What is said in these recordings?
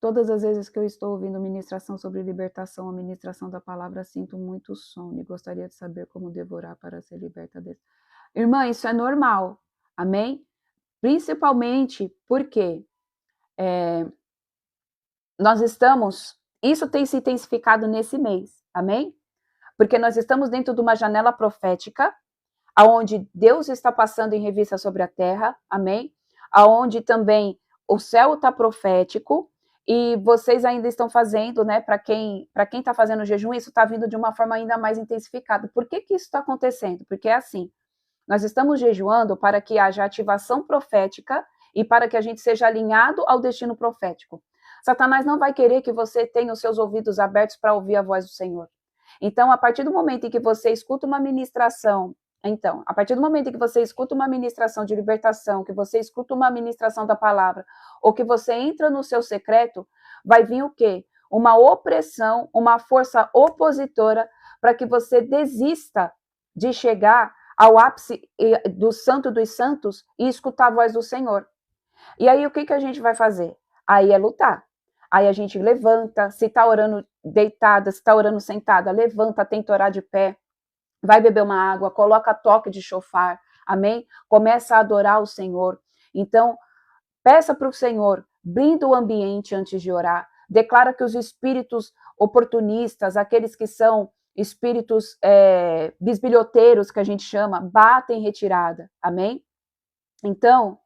Todas as vezes que eu estou ouvindo ministração sobre libertação, a ministração da palavra, sinto muito sono e gostaria de saber como devorar para ser liberta desse. Irmã, isso é normal, amém? Principalmente porque nós estamos, isso tem se intensificado nesse mês, amém? Porque nós estamos dentro de uma janela profética, aonde Deus está passando em revista sobre a terra, amém? Aonde também o céu está profético, e vocês ainda estão fazendo, né? Para quem está fazendo jejum, isso está vindo de uma forma ainda mais intensificada. Por que isso está acontecendo? Porque é assim, nós estamos jejuando para que haja ativação profética e para que a gente seja alinhado ao destino profético. Satanás não vai querer que você tenha os seus ouvidos abertos para ouvir a voz do Senhor. Então, a partir do momento em que você escuta uma ministração, a partir do momento em que você escuta uma ministração de libertação, que você escuta uma ministração da palavra, ou que você entra no seu secreto, vai vir o quê? Uma opressão, uma força opositora para que você desista de chegar ao ápice do santo dos santos e escutar a voz do Senhor. E aí, o que a gente vai fazer? Aí é lutar. Aí a gente levanta, se está orando deitada, se está orando sentada, levanta, tenta orar de pé, vai beber uma água, coloca toque de chofar, amém? Começa a adorar o Senhor. Então, peça para o Senhor, blinda o ambiente antes de orar, declara que os espíritos oportunistas, aqueles que são espíritos bisbilhoteiros, que a gente chama, batem em retirada, amém? Então,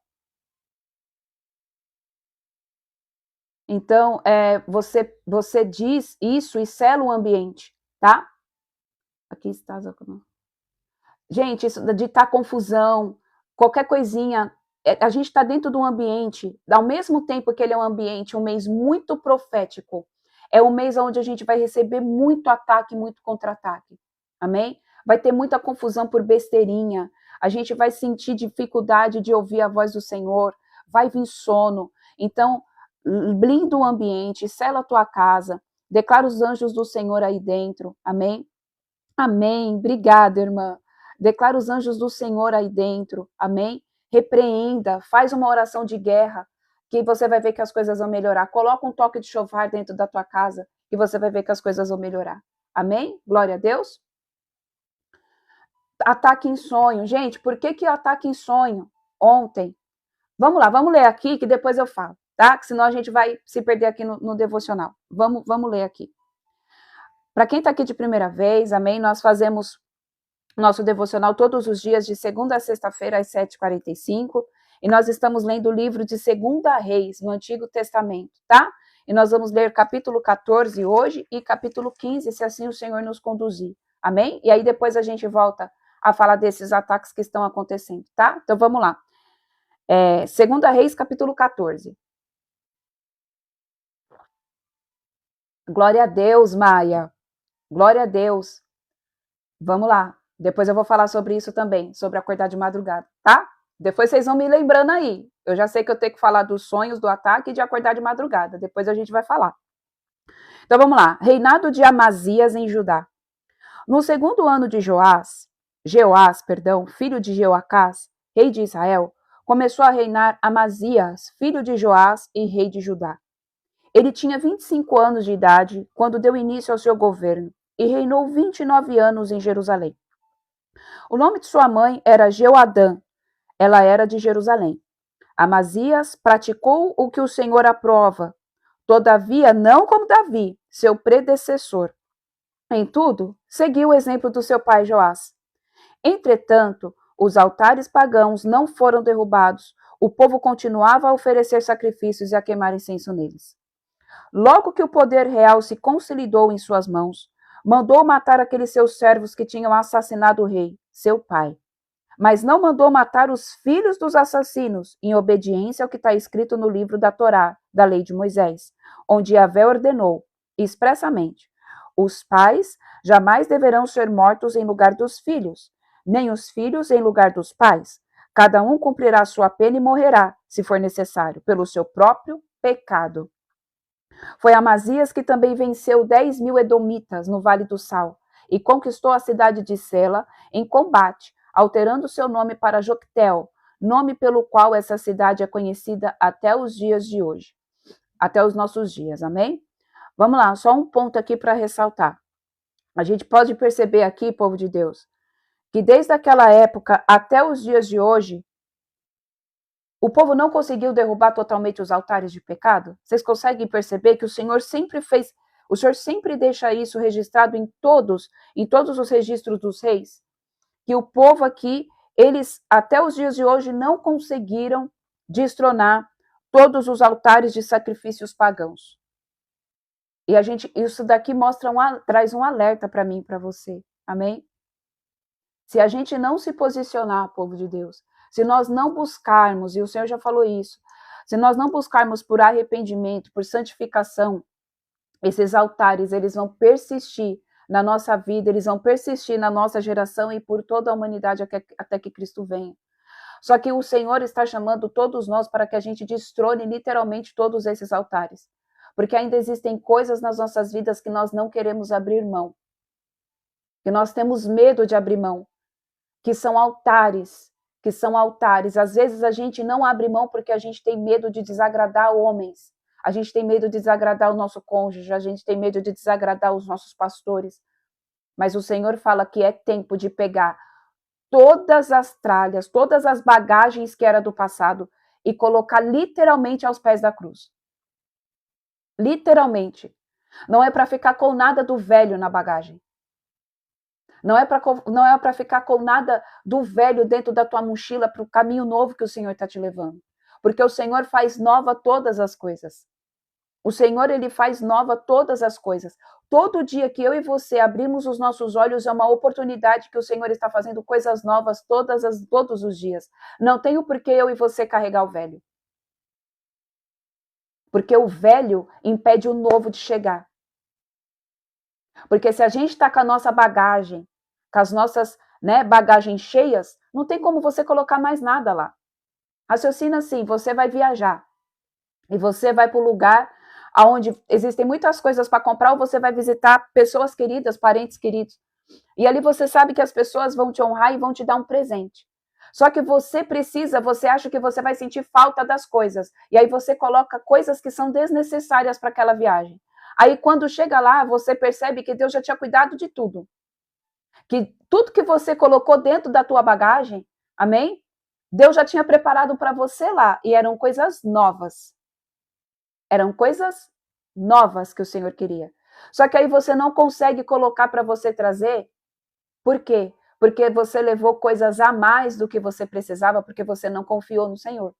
você diz isso e sela o ambiente, tá? Aqui está. Gente, isso de estar confusão, qualquer coisinha, a gente está dentro de um ambiente, ao mesmo tempo que ele é um ambiente, um mês muito profético, é um mês onde a gente vai receber muito ataque, muito contra-ataque, amém? Vai ter muita confusão por besteirinha, a gente vai sentir dificuldade de ouvir a voz do Senhor, vai vir sono, então blinda o ambiente, sela a tua casa, declara os anjos do Senhor aí dentro, amém? Amém, obrigada, irmã. Declara os anjos do Senhor aí dentro, amém? Repreenda, faz uma oração de guerra, que você vai ver que as coisas vão melhorar. Coloca um toque de chofar dentro da tua casa, que você vai ver que as coisas vão melhorar. Amém? Glória a Deus. Ataque em sonho. Gente, por que ataque em sonho? Ontem. Vamos lá, vamos ler aqui, que depois eu falo, tá? Que senão a gente vai se perder aqui no devocional. Vamos ler aqui. Para quem está aqui de primeira vez, amém? Nós fazemos nosso devocional todos os dias, de segunda a sexta-feira, às 7h45. E nós estamos lendo o livro de 2 Reis, no Antigo Testamento, tá? E nós vamos ler capítulo 14 hoje e capítulo 15, se assim o Senhor nos conduzir. Amém? E aí depois a gente volta a falar desses ataques que estão acontecendo, tá? Então vamos lá. 2 Reis, capítulo 14. Glória a Deus, Maia. Glória a Deus. Vamos lá. Depois eu vou falar sobre isso também, sobre acordar de madrugada, tá? Depois vocês vão me lembrando aí. Eu já sei que eu tenho que falar dos sonhos, do ataque e de acordar de madrugada. Depois a gente vai falar. Então vamos lá. Reinado de Amazias em Judá. No 2º ano de Jeoás, filho de Jeoacás, rei de Israel, começou a reinar Amazias, filho de Joás e rei de Judá. Ele tinha 25 anos de idade quando deu início ao seu governo e reinou 29 anos em Jerusalém. O nome de sua mãe era Jeoadã, ela era de Jerusalém. Amazias praticou o que o Senhor aprova, todavia não como Davi, seu predecessor. Em tudo, seguiu o exemplo do seu pai Joás. Entretanto, os altares pagãos não foram derrubados, o povo continuava a oferecer sacrifícios e a queimar incenso neles. Logo que o poder real se consolidou em suas mãos, mandou matar aqueles seus servos que tinham assassinado o rei, seu pai. Mas não mandou matar os filhos dos assassinos, em obediência ao que está escrito no livro da Torá, da lei de Moisés, onde Yahvé ordenou, expressamente, os pais jamais deverão ser mortos em lugar dos filhos, nem os filhos em lugar dos pais. Cada um cumprirá sua pena e morrerá, se for necessário, pelo seu próprio pecado. Foi Amazias que também venceu 10.000 edomitas no Vale do Sal e conquistou a cidade de Sela em combate, alterando seu nome para Joctel, nome pelo qual essa cidade é conhecida até os dias de hoje. até os nossos dias, amém? Vamos lá, só um ponto aqui para ressaltar. A gente pode perceber aqui, povo de Deus, que desde aquela época até os dias de hoje, o povo não conseguiu derrubar totalmente os altares de pecado? Vocês conseguem perceber que o Senhor sempre fez, o Senhor sempre deixa isso registrado em todos os registros dos reis? Que o povo aqui, eles até os dias de hoje não conseguiram destronar todos os altares de sacrifícios pagãos. E isso daqui traz um alerta para mim e para você. Amém? Se a gente não se posicionar, povo de Deus, se nós não buscarmos, e o Senhor já falou isso, se nós não buscarmos por arrependimento, por santificação, esses altares, eles vão persistir na nossa vida, eles vão persistir na nossa geração e por toda a humanidade até que Cristo venha. Só que o Senhor está chamando todos nós para que a gente destrone literalmente todos esses altares. Porque ainda existem coisas nas nossas vidas que nós não queremos abrir mão. Que nós temos medo de abrir mão. Que são altares. Às vezes a gente não abre mão porque a gente tem medo de desagradar homens. A gente tem medo de desagradar o nosso cônjuge. A gente tem medo de desagradar os nossos pastores. Mas o Senhor fala que é tempo de pegar todas as tralhas, todas as bagagens que era do passado e colocar literalmente aos pés da cruz. Literalmente. Não é para ficar com nada do velho na bagagem. Não é para ficar com nada do velho dentro da tua mochila para o caminho novo que o Senhor está te levando. Porque o Senhor faz nova todas as coisas. O Senhor, ele faz nova todas as coisas. Todo dia que eu e você abrimos os nossos olhos é uma oportunidade que o Senhor está fazendo coisas novas todos os dias. Não tem o porquê eu e você carregar o velho. Porque o velho impede o novo de chegar. Porque se a gente está com a nossa bagagem, com as nossas bagagens cheias, não tem como você colocar mais nada lá. Raciocina assim, você vai viajar e você vai para um lugar onde existem muitas coisas para comprar ou você vai visitar pessoas queridas, parentes queridos. E ali você sabe que as pessoas vão te honrar e vão te dar um presente. Só que você acha que você vai sentir falta das coisas. E aí você coloca coisas que são desnecessárias para aquela viagem. Aí quando chega lá, você percebe que Deus já tinha cuidado de tudo. Que tudo que você colocou dentro da tua bagagem, amém? Deus já tinha preparado para você lá. E eram coisas novas. Eram coisas novas que o Senhor queria. Só que aí você não consegue colocar para você trazer. Por quê? Porque você levou coisas a mais do que você precisava, porque você não confiou no Senhor.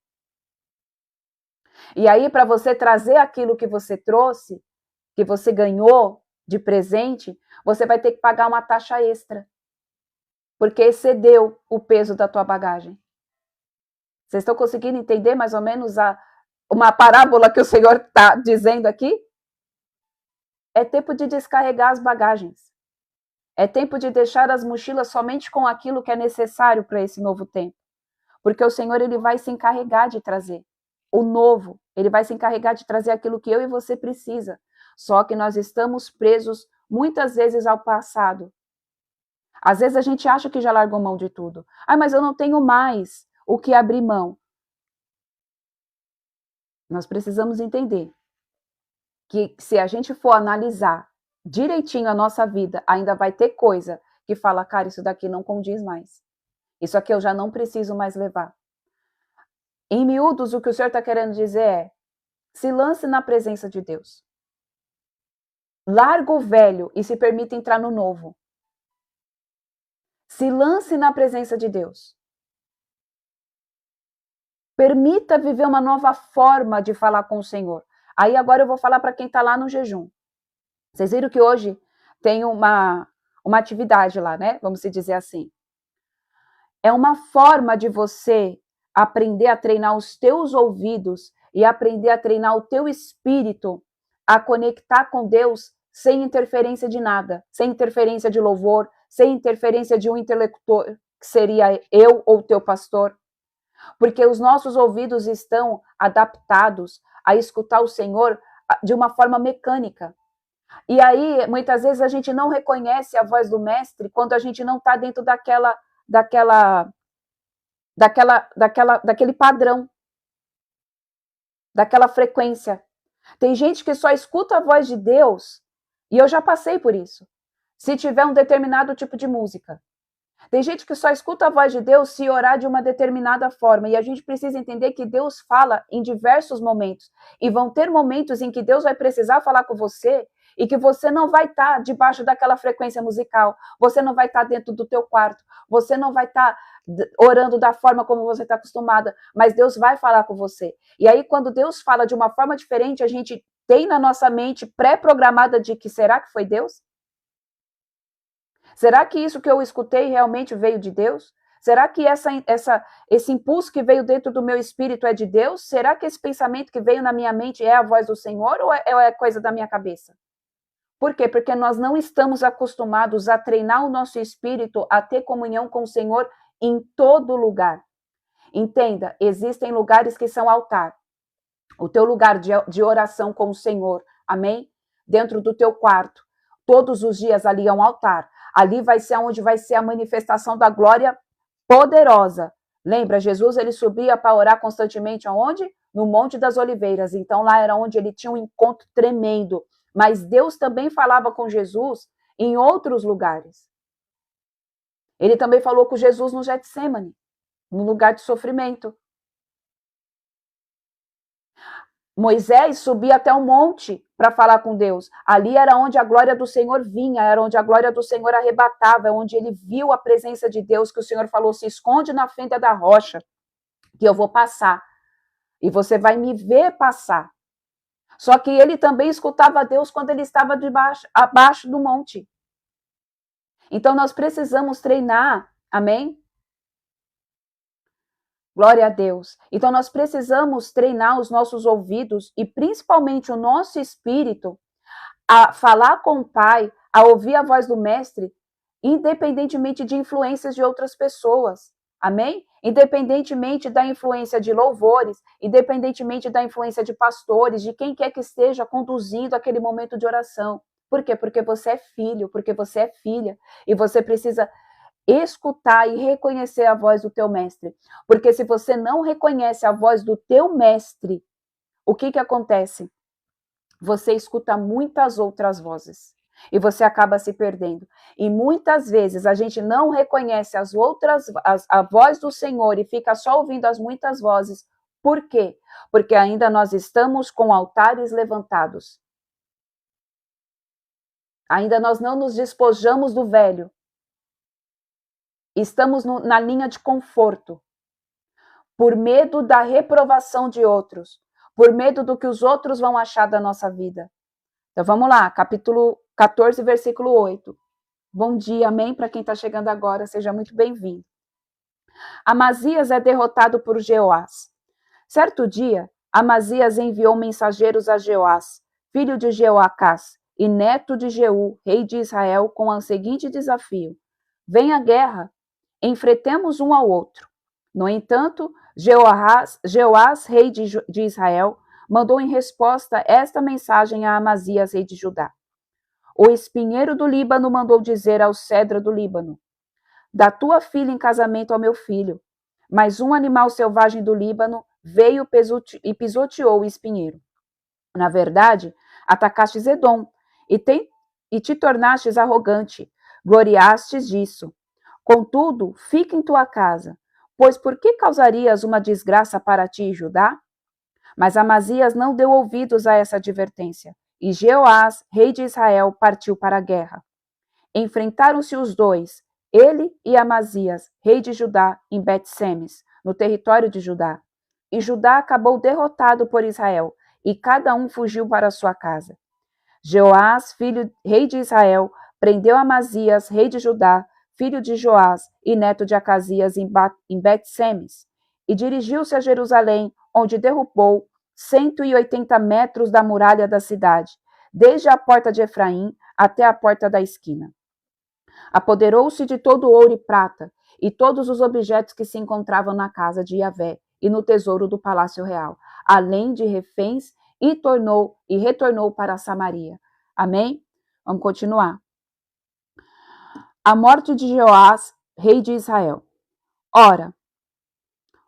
E aí, para você trazer aquilo que você trouxe, que você ganhou de presente, você vai ter que pagar uma taxa extra. Porque excedeu o peso da tua bagagem. Vocês estão conseguindo entender mais ou menos uma parábola que o Senhor está dizendo aqui? É tempo de descarregar as bagagens. É tempo de deixar as mochilas somente com aquilo que é necessário para esse novo tempo. Porque o Senhor, ele vai se encarregar de trazer o novo. Ele vai se encarregar de trazer aquilo que eu e você precisa. Só que nós estamos presos muitas vezes ao passado. Às vezes a gente acha que já largou mão de tudo. Ah, mas eu não tenho mais o que abrir mão. Nós precisamos entender que se a gente for analisar direitinho a nossa vida, ainda vai ter coisa que fala, cara, isso daqui não condiz mais. Isso aqui eu já não preciso mais levar. Em miúdos, o que o Senhor está querendo dizer é, se lance na presença de Deus. Larga o velho e se permita entrar no novo. Se lance na presença de Deus. Permita viver uma nova forma de falar com o Senhor. Aí agora eu vou falar para quem está lá no jejum. Vocês viram que hoje tem uma atividade lá, né? Vamos dizer assim. É uma forma de você aprender a treinar os teus ouvidos e aprender a treinar o teu espírito a conectar com Deus sem interferência de nada, sem interferência de louvor, sem interferência de um intelector, que seria eu ou teu pastor. Porque os nossos ouvidos estão adaptados a escutar o Senhor de uma forma mecânica. E aí, muitas vezes, a gente não reconhece a voz do mestre quando a gente não está dentro daquele padrão, daquela frequência. Tem gente que só escuta a voz de Deus, e eu já passei por isso, se tiver um determinado tipo de música. Tem gente que só escuta a voz de Deus se orar de uma determinada forma. E a gente precisa entender que Deus fala em diversos momentos. E vão ter momentos em que Deus vai precisar falar com você e que você não vai estar debaixo daquela frequência musical. Você não vai estar dentro do teu quarto. Você não vai estar orando da forma como você está acostumada. Mas Deus vai falar com você. E aí, quando Deus fala de uma forma diferente, a gente tem na nossa mente pré-programada de que será que foi Deus? Será que isso que eu escutei realmente veio de Deus? Será que esse impulso que veio dentro do meu espírito é de Deus? Será que esse pensamento que veio na minha mente é a voz do Senhor ou é coisa da minha cabeça? Por quê? Porque nós não estamos acostumados a treinar o nosso espírito a ter comunhão com o Senhor em todo lugar. Entenda, existem lugares que são altar. O teu lugar de oração com o Senhor, amém? Dentro do teu quarto. Todos os dias ali é um altar. Ali vai ser onde vai ser a manifestação da glória poderosa. Lembra, Jesus ele subia para orar constantemente aonde? No Monte das Oliveiras. Então lá era onde ele tinha um encontro tremendo. Mas Deus também falava com Jesus em outros lugares. Ele também falou com Jesus no Getsemane, no lugar de sofrimento. Moisés subia até um monte para falar com Deus. Ali era onde a glória do Senhor vinha, era onde a glória do Senhor arrebatava, onde ele viu a presença de Deus, que o Senhor falou, se esconde na fenda da rocha, que eu vou passar. E você vai me ver passar. Só que ele também escutava Deus quando ele estava abaixo do monte. Então nós precisamos treinar, amém? Glória a Deus. Então nós precisamos treinar os nossos ouvidos e principalmente o nosso espírito a falar com o Pai, a ouvir a voz do Mestre, independentemente de influências de outras pessoas. Amém? Independentemente da influência de louvores, independentemente da influência de pastores, de quem quer que esteja conduzindo aquele momento de oração. Por quê? Porque você é filho, porque você é filha, e você precisa escutar e reconhecer a voz do teu mestre. Porque se você não reconhece a voz do teu mestre, o que acontece? Você escuta muitas outras vozes e você acaba se perdendo. E muitas vezes a gente não reconhece a voz do Senhor e fica só ouvindo as muitas vozes. Por quê? Porque ainda nós estamos com altares levantados. Ainda nós não nos despojamos do velho. Estamos na linha de conforto, por medo da reprovação de outros, por medo do que os outros vão achar da nossa vida. Então vamos lá, capítulo 14, versículo 8. Bom dia, amém? Para quem está chegando agora, seja muito bem-vindo. Amazias é derrotado por Jeoás. Certo dia, Amazias enviou mensageiros a Jeoás, filho de Jeoacás, e neto de Jeú, rei de Israel, com o seguinte desafio: vem a guerra, enfrentemos um ao outro. No entanto, Jeoás, rei de Israel, mandou em resposta esta mensagem a Amazias, rei de Judá. O espinheiro do Líbano mandou dizer ao cedro do Líbano: dá tua filha em casamento ao meu filho. Mas um animal selvagem do Líbano veio e pisoteou o espinheiro. Na verdade, atacastes Edom e te tornastes arrogante, gloriastes disso. Contudo, fica em tua casa, pois por que causarias uma desgraça para ti, Judá? Mas Amazias não deu ouvidos a essa advertência, e Jeoás, rei de Israel, partiu para a guerra. Enfrentaram-se os dois, ele e Amazias, rei de Judá, em Bet-Semes, no território de Judá. E Judá acabou derrotado por Israel, e cada um fugiu para sua casa. Jeoás, rei de Israel, prendeu Amazias, rei de Judá, filho de Joás e neto de Acasias, em Bet-Semes, e dirigiu-se a Jerusalém, onde derrubou 180 metros da muralha da cidade, desde a porta de Efraim até a porta da esquina. Apoderou-se de todo o ouro e prata, e todos os objetos que se encontravam na casa de Yahvé e no tesouro do palácio real, além de reféns, e retornou para Samaria. Amém? Vamos continuar. A morte de Joás, rei de Israel. Ora,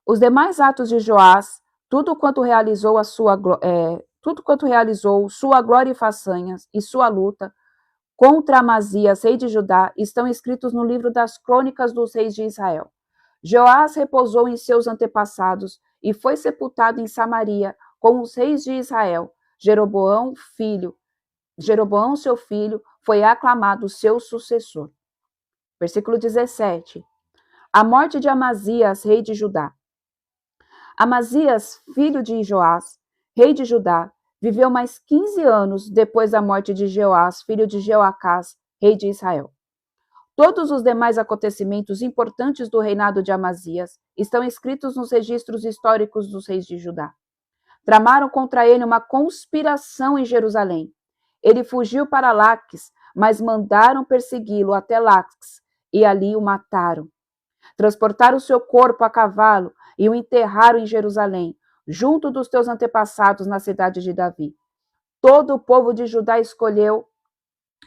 os demais atos de Joás, tudo quanto realizou tudo quanto realizou, sua glória e façanhas, e sua luta contra Amazias, rei de Judá, estão escritos no livro das crônicas dos reis de Israel. Joás repousou em seus antepassados e foi sepultado em Samaria com os reis de Israel. Jeroboão, seu filho, foi aclamado seu sucessor. Versículo 17. A morte de Amazias, rei de Judá. Amazias, filho de Joás, rei de Judá, viveu mais 15 anos depois da morte de Joás, filho de Jeoacás, rei de Israel. Todos os demais acontecimentos importantes do reinado de Amazias estão escritos nos registros históricos dos reis de Judá. Tramaram contra ele uma conspiração em Jerusalém. Ele fugiu para Laques, mas mandaram persegui-lo até Laques e ali o mataram. Transportaram seu corpo a cavalo e o enterraram em Jerusalém, junto dos teus antepassados na cidade de Davi. Todo o povo de Judá escolheu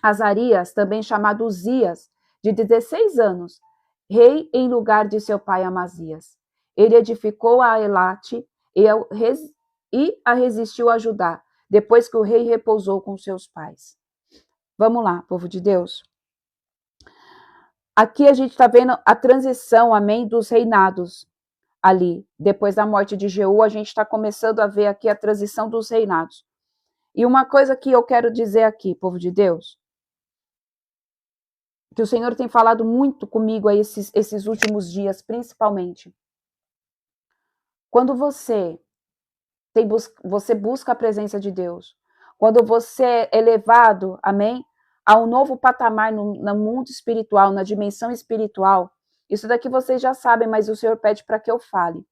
Azarias, também chamado Uzias, de 16 anos, rei em lugar de seu pai Amazias. Ele edificou a Elate e a resistiu a Judá, depois que o rei repousou com seus pais. Vamos lá, povo de Deus. Aqui a gente está vendo a transição, amém, dos reinados ali. Depois da morte de Jeú, a gente está começando a ver aqui a transição dos reinados. E uma coisa que eu quero dizer aqui, povo de Deus, que o Senhor tem falado muito comigo aí esses últimos dias, principalmente. Quando você busca a presença de Deus, quando você é levado, amém, a um novo patamar no mundo espiritual, na dimensão espiritual, isso daqui vocês já sabem, mas o Senhor pede para que eu fale.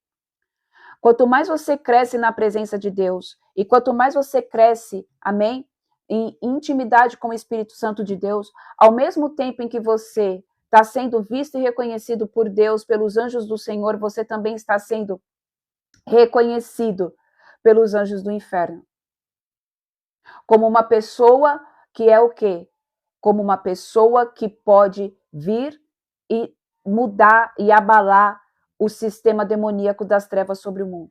Quanto mais você cresce na presença de Deus, e quanto mais você cresce, amém, em intimidade com o Espírito Santo de Deus, ao mesmo tempo em que você está sendo visto e reconhecido por Deus, pelos anjos do Senhor, você também está sendo reconhecido pelos anjos do inferno. Como uma pessoa que é o quê? Como uma pessoa que pode vir e mudar e abalar o sistema demoníaco das trevas sobre o mundo.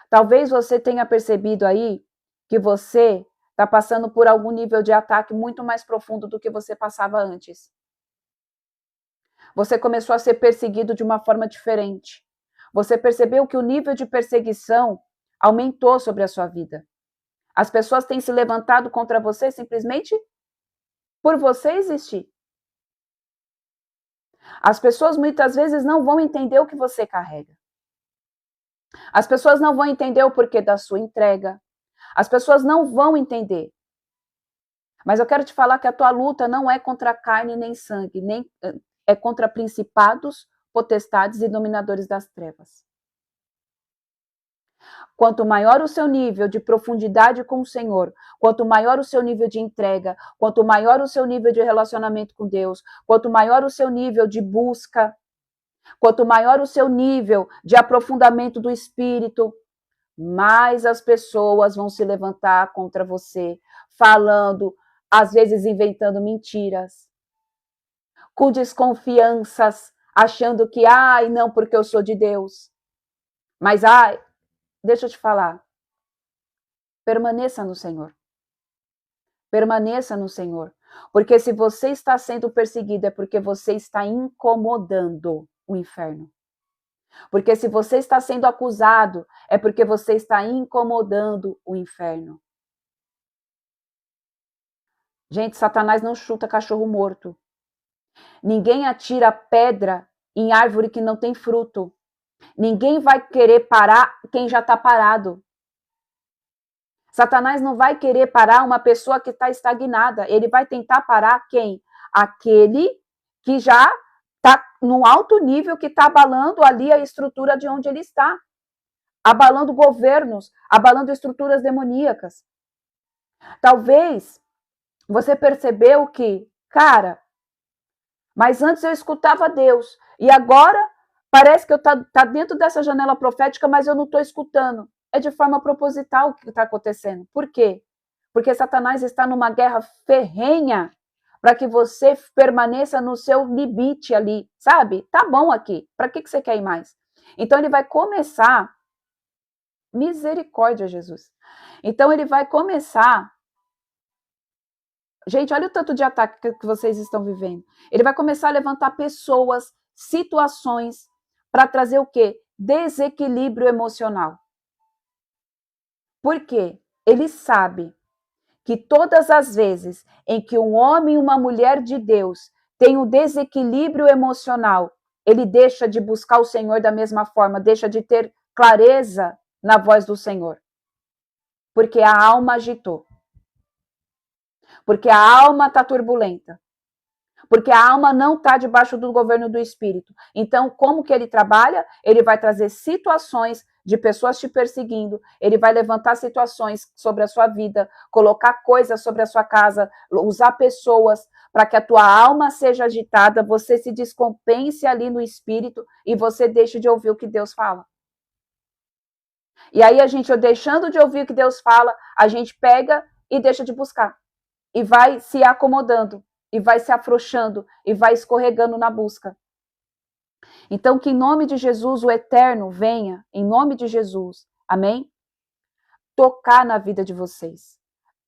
Talvez você tenha percebido aí que você está passando por algum nível de ataque muito mais profundo do que você passava antes. Você começou a ser perseguido de uma forma diferente. Você percebeu que o nível de perseguição aumentou sobre a sua vida. As pessoas têm se levantado contra você simplesmente por você existir. As pessoas muitas vezes não vão entender o que você carrega. As pessoas não vão entender o porquê da sua entrega. As pessoas não vão entender. Mas eu quero te falar que a tua luta não é contra carne nem sangue, nem é contra principados, potestades e dominadores das trevas. Quanto maior o seu nível de profundidade com o Senhor, quanto maior o seu nível de entrega, quanto maior o seu nível de relacionamento com Deus, quanto maior o seu nível de busca, quanto maior o seu nível de aprofundamento do Espírito, mais as pessoas vão se levantar contra você, falando, às vezes inventando mentiras, com desconfianças, achando que, não, porque eu sou de Deus. Mas, deixa eu te falar, permaneça no Senhor. Permaneça no Senhor. Porque se você está sendo perseguido, é porque você está incomodando o inferno. Porque se você está sendo acusado, é porque você está incomodando o inferno. Gente, Satanás não chuta cachorro morto. Ninguém atira pedra em árvore que não tem fruto. Ninguém vai querer parar quem já está parado. Satanás não vai querer parar uma pessoa que está estagnada. Ele vai tentar parar quem? Aquele que já está no alto nível, que está abalando ali a estrutura de onde ele está. Abalando governos, abalando estruturas demoníacas. Talvez você percebeu que, cara, mas antes eu escutava Deus, e agora parece que eu tá dentro dessa janela profética, mas eu não estou escutando. É de forma proposital o que está acontecendo. Por quê? Porque Satanás está numa guerra ferrenha para que você permaneça no seu limite ali, sabe? Tá bom aqui, para que você quer ir mais? Então ele vai começar, misericórdia, Jesus. Então ele vai começar. Gente, olha o tanto de ataque que vocês estão vivendo. Ele vai começar a levantar pessoas, situações, para trazer o quê? Desequilíbrio emocional. Por quê? Ele sabe que todas as vezes em que um homem e uma mulher de Deus têm um desequilíbrio emocional, ele deixa de buscar o Senhor da mesma forma, deixa de ter clareza na voz do Senhor. Porque a alma agitou. Porque a alma está turbulenta. Porque a alma não está debaixo do governo do Espírito. Então, como que ele trabalha? Ele vai trazer situações de pessoas te perseguindo, ele vai levantar situações sobre a sua vida, colocar coisas sobre a sua casa, usar pessoas para que a tua alma seja agitada, você se descompense ali no Espírito e você deixe de ouvir o que Deus fala. E aí a gente, deixando de ouvir o que Deus fala, a gente pega e deixa de buscar. E vai se acomodando, e vai se afrouxando, e vai escorregando na busca. Então, que em nome de Jesus o Eterno venha, em nome de Jesus, amém? Tocar na vida de vocês.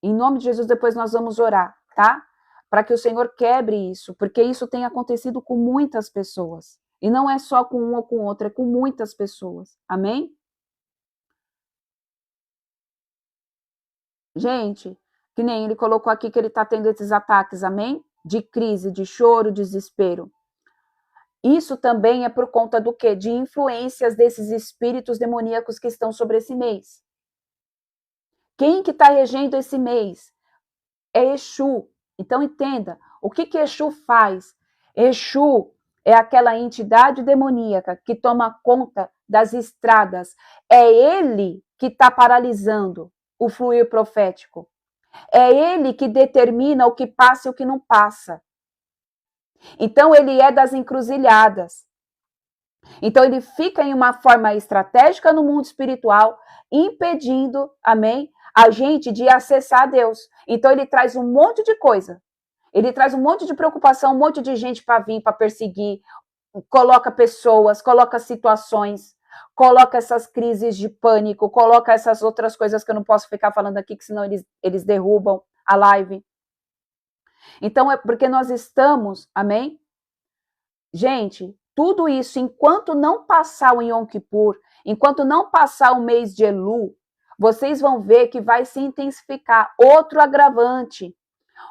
Em nome de Jesus, depois nós vamos orar, tá? Para que o Senhor quebre isso, porque isso tem acontecido com muitas pessoas. E não é só com um ou com outro, é com muitas pessoas, amém? Gente, que nem ele colocou aqui que ele está tendo esses ataques, amém? De crise, de choro, desespero. Isso também é por conta do quê? De influências desses espíritos demoníacos que estão sobre esse mês. Quem que está regendo esse mês? É Exu. Então entenda, o que Exu faz? Exu é aquela entidade demoníaca que toma conta das estradas. É ele que está paralisando o fluir profético. É ele que determina o que passa e o que não passa. Então ele é das encruzilhadas. Então ele fica em uma forma estratégica no mundo espiritual, impedindo, amém, a gente de acessar a Deus. Então ele traz um monte de coisa. Ele traz um monte de preocupação, um monte de gente para vir, para perseguir, coloca pessoas, coloca situações, coloca essas crises de pânico, coloca essas outras coisas que eu não posso ficar falando aqui, que senão eles derrubam a live. Então é porque nós estamos, amém? Gente, tudo isso, enquanto não passar o Yom Kippur, enquanto não passar o mês de Elu, vocês vão ver que vai se intensificar. Outro agravante.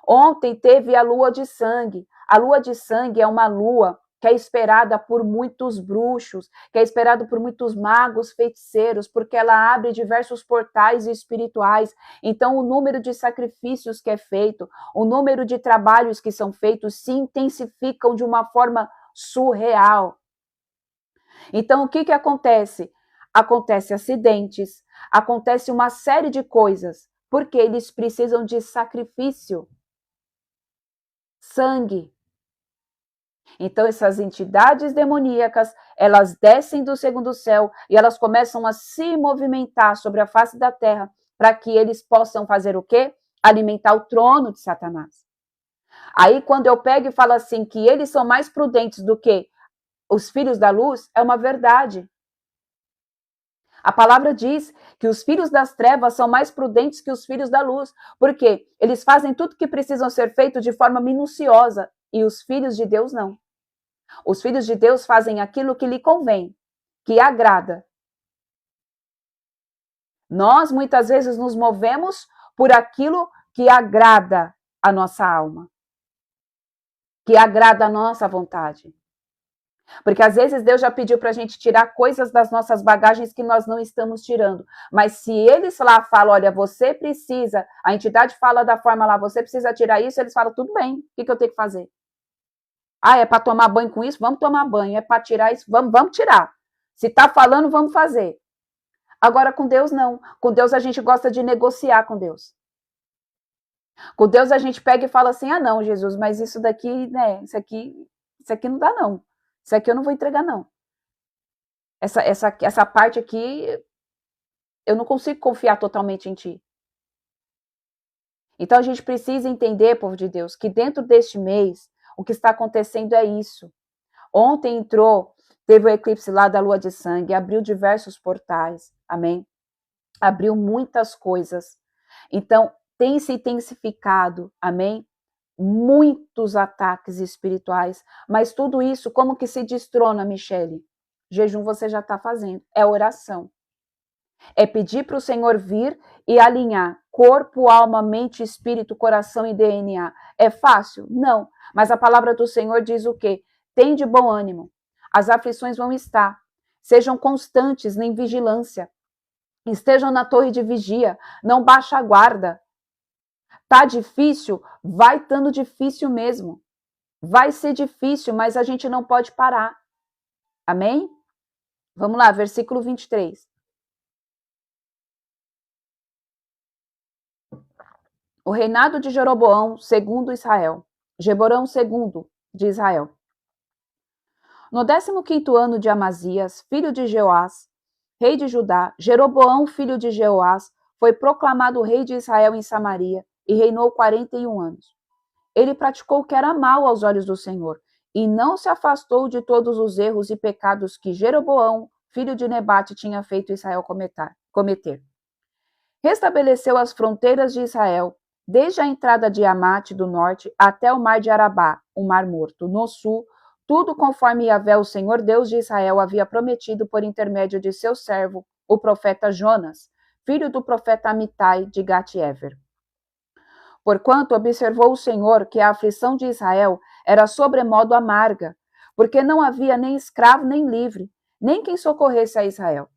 Ontem teve a lua de sangue. A lua de sangue é uma lua que é esperada por muitos bruxos, que é esperada por muitos magos, feiticeiros, porque ela abre diversos portais espirituais. Então, o número de sacrifícios que é feito, o número de trabalhos que são feitos se intensificam de uma forma surreal. Então, o que acontece? Acontece acidentes, acontece uma série de coisas, porque eles precisam de sacrifício, sangue. Então, essas entidades demoníacas, elas descem do segundo céu e elas começam a se movimentar sobre a face da terra para que eles possam fazer o quê? Alimentar o trono de Satanás. Aí, quando eu pego e falo assim, que eles são mais prudentes do que os filhos da luz, é uma verdade. A palavra diz que os filhos das trevas são mais prudentes que os filhos da luz, porque eles fazem tudo que precisam ser feito de forma minuciosa, e os filhos de Deus não. Os filhos de Deus fazem aquilo que lhe convém, que agrada. Nós, muitas vezes, nos movemos por aquilo que agrada a nossa alma, que agrada a nossa vontade. Porque às vezes Deus já pediu para a gente tirar coisas das nossas bagagens que nós não estamos tirando. Mas se eles lá falam, olha, você precisa, a entidade fala da forma lá, você precisa tirar isso, eles falam, tudo bem, o que eu tenho que fazer? Ah, é para tomar banho com isso? Vamos tomar banho. É para tirar isso? Vamos tirar. Se está falando, vamos fazer. Agora com Deus não. Com Deus a gente gosta de negociar com Deus. Com Deus a gente pega e fala assim, ah não, Jesus, mas isso daqui, né, isso aqui não dá não. Isso aqui eu não vou entregar, não. Essa parte aqui, eu não consigo confiar totalmente em ti. Então a gente precisa entender, povo de Deus, que dentro deste mês, o que está acontecendo é isso. Ontem teve o eclipse lá da lua de sangue, abriu diversos portais, amém? abriu muitas coisas. Então, tem se intensificado, amém? Muitos ataques espirituais, mas tudo isso como que se destrona, Michele? Jejum você já está fazendo, é oração. É pedir para o Senhor vir e alinhar corpo, alma, mente, espírito, coração e DNA. É fácil? Não. Mas a palavra do Senhor diz o quê? Tem de bom ânimo. As aflições vão estar. Sejam constantes em vigilância. Estejam na torre de vigia. Não baixa a guarda. Tá difícil? Vai estando difícil mesmo. Vai ser difícil, mas a gente não pode parar. Amém? Vamos lá, versículo 23. O reinado de Jeroboão, segundo Israel. Jeroboão segundo de Israel. No 15º ano de Amazias, filho de Jeoás, rei de Judá, Jeroboão, filho de Jeoás, foi proclamado rei de Israel em Samaria e reinou 41 anos. Ele praticou o que era mal aos olhos do Senhor e não se afastou de todos os erros e pecados que Jeroboão, filho de Nebate, tinha feito Israel cometer. Restabeleceu as fronteiras de Israel, desde a entrada de Amate do norte até o mar de Arabá, o mar morto, no sul, tudo conforme Yahvé, o Senhor Deus de Israel, havia prometido por intermédio de seu servo, o profeta Jonas, filho do profeta Amitai de Gat-Hefer. Porquanto observou o Senhor que a aflição de Israel era sobremodo amarga, porque não havia nem escravo nem livre, nem quem socorresse a Israel.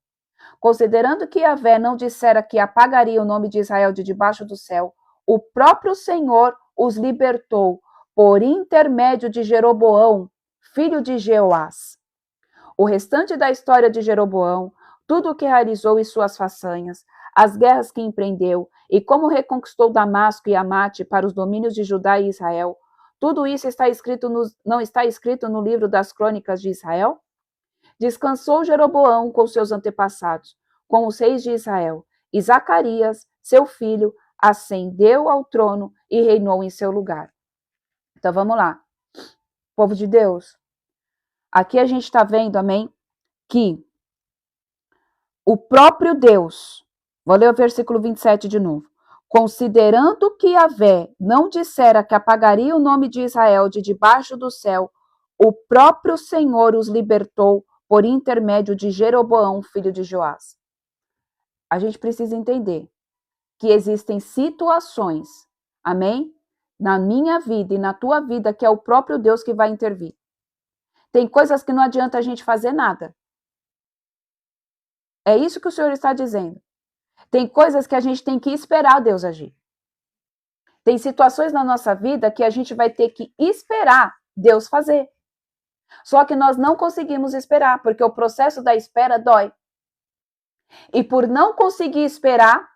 Considerando que Yahvé não dissera que apagaria o nome de Israel de debaixo do céu, o próprio Senhor os libertou por intermédio de Jeroboão, filho de Jeoás. O restante da história de Jeroboão, tudo o que realizou e suas façanhas, as guerras que empreendeu e como reconquistou Damasco e Amate para os domínios de Judá e Israel, tudo isso não está escrito no livro das crônicas de Israel? Descansou Jeroboão com seus antepassados, com os reis de Israel, e Zacarias, seu filho, ascendeu ao trono e reinou em seu lugar. Então vamos lá. Povo de Deus, aqui a gente está vendo, amém, que o próprio Deus, vou ler o versículo 27 de novo, considerando que Yahvé não dissera que apagaria o nome de Israel de debaixo do céu, o próprio Senhor os libertou por intermédio de Jeroboão, filho de Joás. A gente precisa entender que existem situações, amém? Na minha vida e na tua vida, que é o próprio Deus que vai intervir. Tem coisas que não adianta a gente fazer nada. É isso que o Senhor está dizendo. Tem coisas que a gente tem que esperar Deus agir. Tem situações na nossa vida que a gente vai ter que esperar Deus fazer. Só que nós não conseguimos esperar, porque o processo da espera dói. E por não conseguir esperar,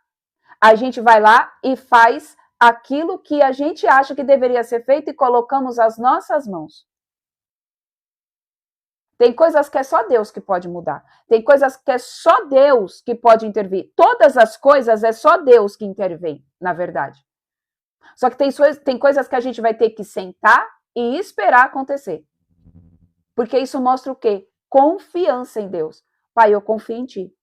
a gente vai lá e faz aquilo que a gente acha que deveria ser feito e colocamos as nossas mãos. Tem coisas que é só Deus que pode mudar. Tem coisas que é só Deus que pode intervir. Todas as coisas é só Deus que intervém, na verdade. Só que tem coisas que a gente vai ter que sentar e esperar acontecer. Porque isso mostra o quê? Confiança em Deus. Pai, eu confio em Ti.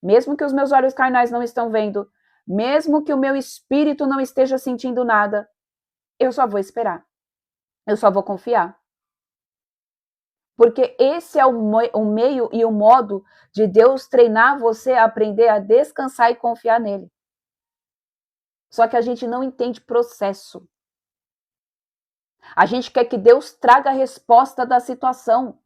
Mesmo que os meus olhos carnais não estão vendo, mesmo que o meu espírito não esteja sentindo nada, eu só vou esperar. Eu só vou confiar. Porque esse é o meio e o modo de Deus treinar você a aprender a descansar e confiar nele. Só que a gente não entende processo. A gente quer que Deus traga a resposta da situação.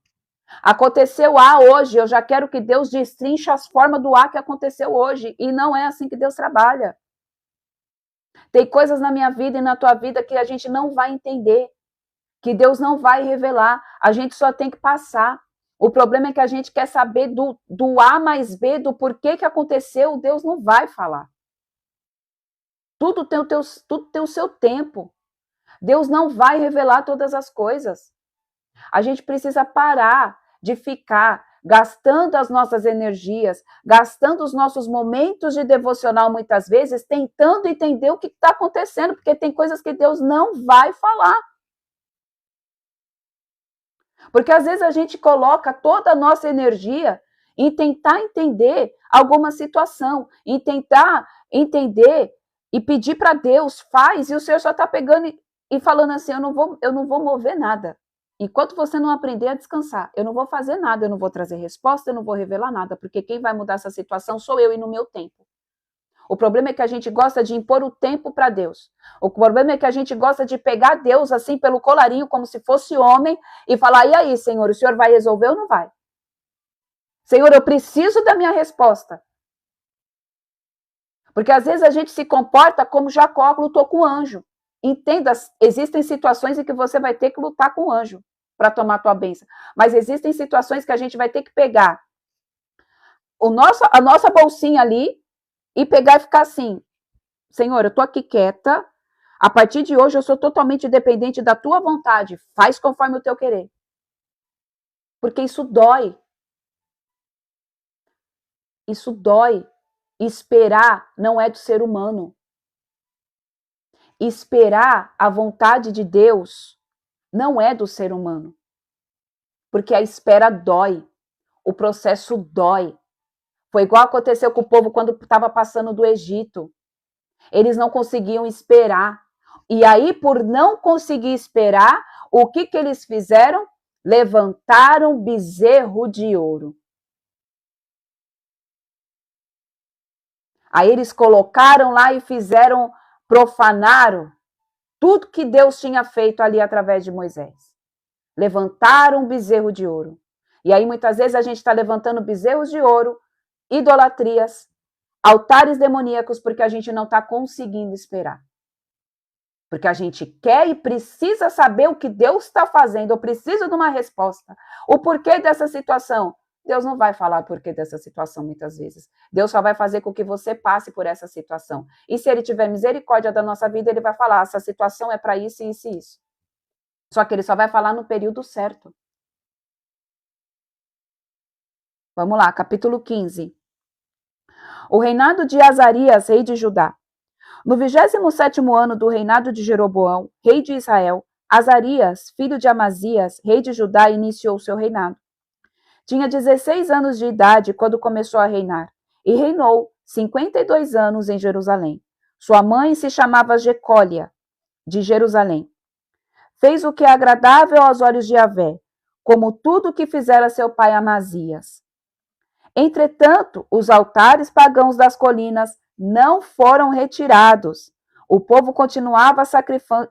Aconteceu A hoje, eu já quero que Deus destrinche as formas do A que aconteceu hoje. E não é assim que Deus trabalha. Tem coisas na minha vida e na tua vida que a gente não vai entender. Que Deus não vai revelar. A gente só tem que passar. O problema é que a gente quer saber do A mais B, do porquê que aconteceu. Deus não vai falar. Tudo tem o seu tempo. Deus não vai revelar todas as coisas. A gente precisa parar de ficar gastando as nossas energias, gastando os nossos momentos de devocional muitas vezes, tentando entender o que está acontecendo, porque tem coisas que Deus não vai falar. Porque às vezes a gente coloca toda a nossa energia em tentar entender alguma situação, em tentar entender e pedir para Deus, faz, e o Senhor só está pegando e falando assim, eu não vou mover nada. Enquanto você não aprender a descansar, eu não vou fazer nada, eu não vou trazer resposta, eu não vou revelar nada, porque quem vai mudar essa situação sou eu e no meu tempo. O problema é que a gente gosta de impor o tempo para Deus. O problema é que a gente gosta de pegar Deus assim pelo colarinho, como se fosse homem, e falar, e aí, Senhor, o Senhor vai resolver ou não vai? Senhor, eu preciso da minha resposta. Porque às vezes a gente se comporta como Jacó lutou com o anjo. Entenda, existem situações em que você vai ter que lutar com o anjo para tomar a tua bênção. Mas existem situações que a gente vai ter que pegar a nossa bolsinha ali e pegar e ficar assim, Senhor, eu tô aqui quieta, a partir de hoje eu sou totalmente dependente da tua vontade, faz conforme o teu querer. Porque isso dói. Isso dói. Esperar não é do ser humano. Esperar a vontade de Deus não é do ser humano. Porque a espera dói. O processo dói. Foi igual aconteceu com o povo quando estava passando do Egito. Eles não conseguiam esperar. E aí, por não conseguir esperar, o que eles fizeram? Levantaram bezerro de ouro. Aí eles colocaram lá e fizeram, profanaram tudo que Deus tinha feito ali através de Moisés. Levantaram um bezerro de ouro. E aí muitas vezes a gente está levantando bezerros de ouro, idolatrias, altares demoníacos, porque a gente não está conseguindo esperar. Porque a gente quer e precisa saber o que Deus está fazendo, eu preciso de uma resposta. O porquê dessa situação? Deus não vai falar o porquê dessa situação muitas vezes. Deus só vai fazer com que você passe por essa situação. E se ele tiver misericórdia da nossa vida, ele vai falar, essa situação é para isso, isso e isso. Só que ele só vai falar no período certo. Vamos lá, capítulo 15. O reinado de Azarias, rei de Judá. No 27º ano do reinado de Jeroboão, rei de Israel, Azarias, filho de Amazias, rei de Judá, iniciou seu reinado. Tinha 16 anos de idade quando começou a reinar, e reinou 52 anos em Jerusalém. Sua mãe se chamava Jecólia, de Jerusalém. Fez o que é agradável aos olhos de Yahvé, como tudo o que fizera seu pai Amazias. Entretanto, os altares pagãos das colinas não foram retirados. O povo continuava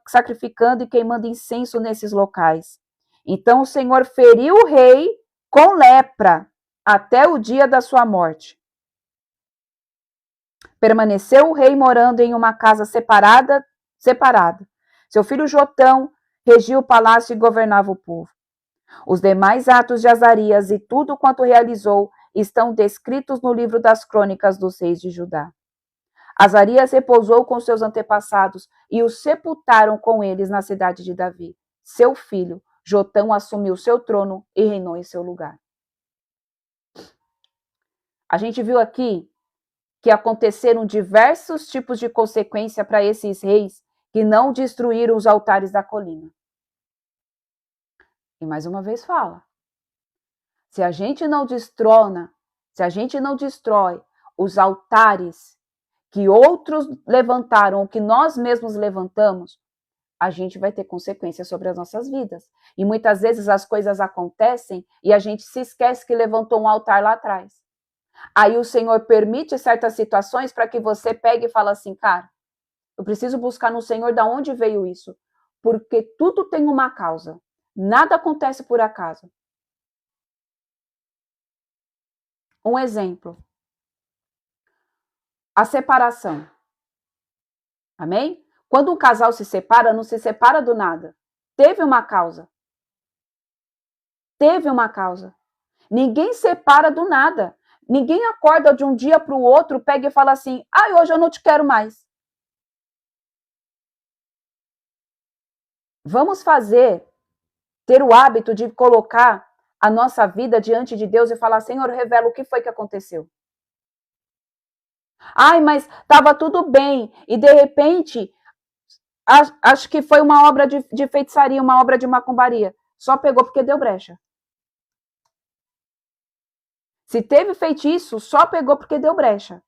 sacrificando e queimando incenso nesses locais. Então o Senhor feriu o rei com lepra até o dia da sua morte. Permaneceu o rei morando em uma casa separada. Seu filho Jotão regia o palácio e governava o povo. Os demais atos de Azarias e tudo quanto realizou estão descritos no livro das crônicas dos reis de Judá. Azarias repousou com seus antepassados e o sepultaram com eles na cidade de Davi. Seu filho, Jotão, assumiu seu trono e reinou em seu lugar. A gente viu aqui que aconteceram diversos tipos de consequência para esses reis que não destruíram os altares da colina. E mais uma vez fala, se a gente não destrona, se a gente não destrói os altares que outros levantaram, ou que nós mesmos levantamos, a gente vai ter consequências sobre as nossas vidas. E muitas vezes as coisas acontecem e a gente se esquece que levantou um altar lá atrás. Aí o Senhor permite certas situações para que você pegue e fale assim, cara, eu preciso buscar no Senhor de onde veio isso. Porque tudo tem uma causa. Nada acontece por acaso. Um exemplo. A separação. Amém? Quando um casal se separa, não se separa do nada. Teve uma causa. Teve uma causa. Ninguém separa do nada. Ninguém acorda de um dia para o outro, pega e fala assim, hoje eu não te quero mais. Vamos ter o hábito de colocar a nossa vida diante de Deus e falar, Senhor, revela o que foi que aconteceu. Mas estava tudo bem. E de repente, acho que foi uma obra de feitiçaria, uma obra de macumbaria. Só pegou porque deu brecha. Se teve feitiço, só pegou porque deu brecha.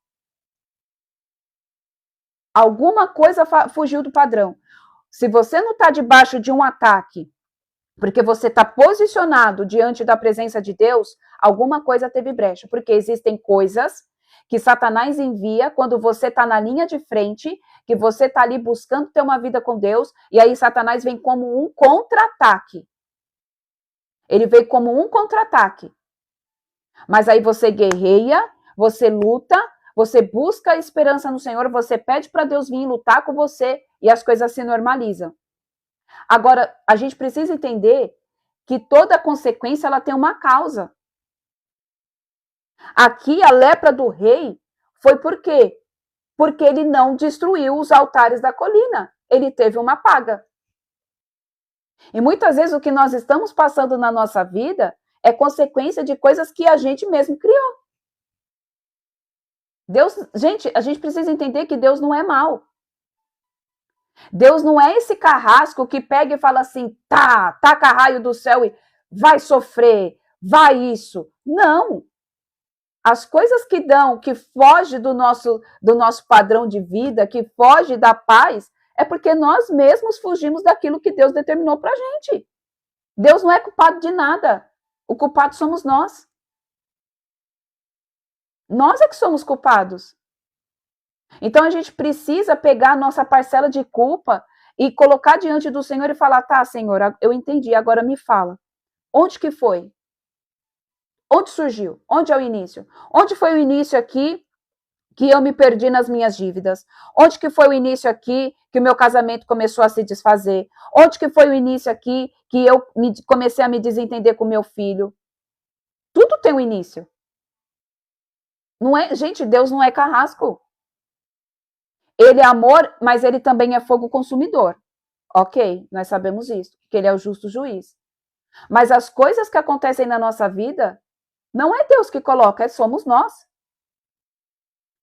Alguma coisa fugiu do padrão. Se você não está debaixo de um ataque, porque você está posicionado diante da presença de Deus, alguma coisa teve brecha. Porque existem coisas que Satanás envia quando você está na linha de frente, que você está ali buscando ter uma vida com Deus, e aí Satanás vem como um contra-ataque. Ele veio como um contra-ataque. Mas aí você guerreia, você luta, você busca a esperança no Senhor, você pede para Deus vir lutar com você e as coisas se normalizam. Agora, a gente precisa entender que toda consequência ela tem uma causa. Aqui, a lepra do rei foi por quê? Porque ele não destruiu os altares da colina. Ele teve uma paga. E muitas vezes o que nós estamos passando na nossa vida é consequência de coisas que a gente mesmo criou. Deus, gente, a gente precisa entender que Deus não é mau. Deus não é esse carrasco que pega e fala assim, taca raio do céu e vai sofrer, vai isso. Não. As coisas que dão, que foge do nosso padrão de vida, que foge da paz, é porque nós mesmos fugimos daquilo que Deus determinou pra gente. Deus não é culpado de nada. O culpado somos nós. Nós é que somos culpados. Então a gente precisa pegar a nossa parcela de culpa e colocar diante do Senhor e falar, tá, Senhor, eu entendi, agora me fala. Onde que foi? Onde surgiu? Onde é o início? Onde foi o início aqui que eu me perdi nas minhas dívidas? Onde que foi o início aqui que o meu casamento começou a se desfazer? Onde que foi o início aqui que eu comecei a me desentender com meu filho? Tudo tem um início. Não é, gente, Deus não é carrasco. Ele é amor, mas ele também é fogo consumidor. Ok, nós sabemos isso, que ele é o justo juiz. Mas as coisas que acontecem na nossa vida, não é Deus que coloca, somos nós.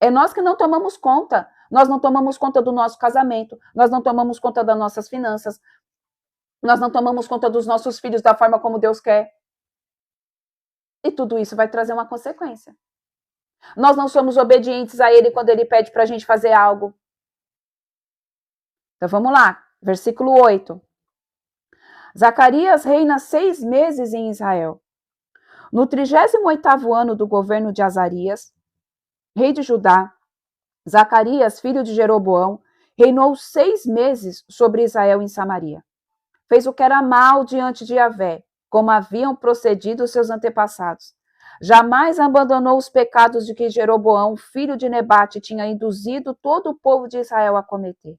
É nós que não tomamos conta. Nós não tomamos conta do nosso casamento, nós não tomamos conta das nossas finanças, nós não tomamos conta dos nossos filhos da forma como Deus quer. E tudo isso vai trazer uma consequência. Nós não somos obedientes a Ele quando Ele pede para a gente fazer algo. Então vamos lá, versículo 8. Zacarias reina 6 meses em Israel. No 38º ano do governo de Azarias, rei de Judá, Zacarias, filho de Jeroboão, reinou 6 meses sobre Israel em Samaria. Fez o que era mal diante de Yahvé, como haviam procedido seus antepassados. Jamais abandonou os pecados de que Jeroboão, filho de Nebate, tinha induzido todo o povo de Israel a cometer.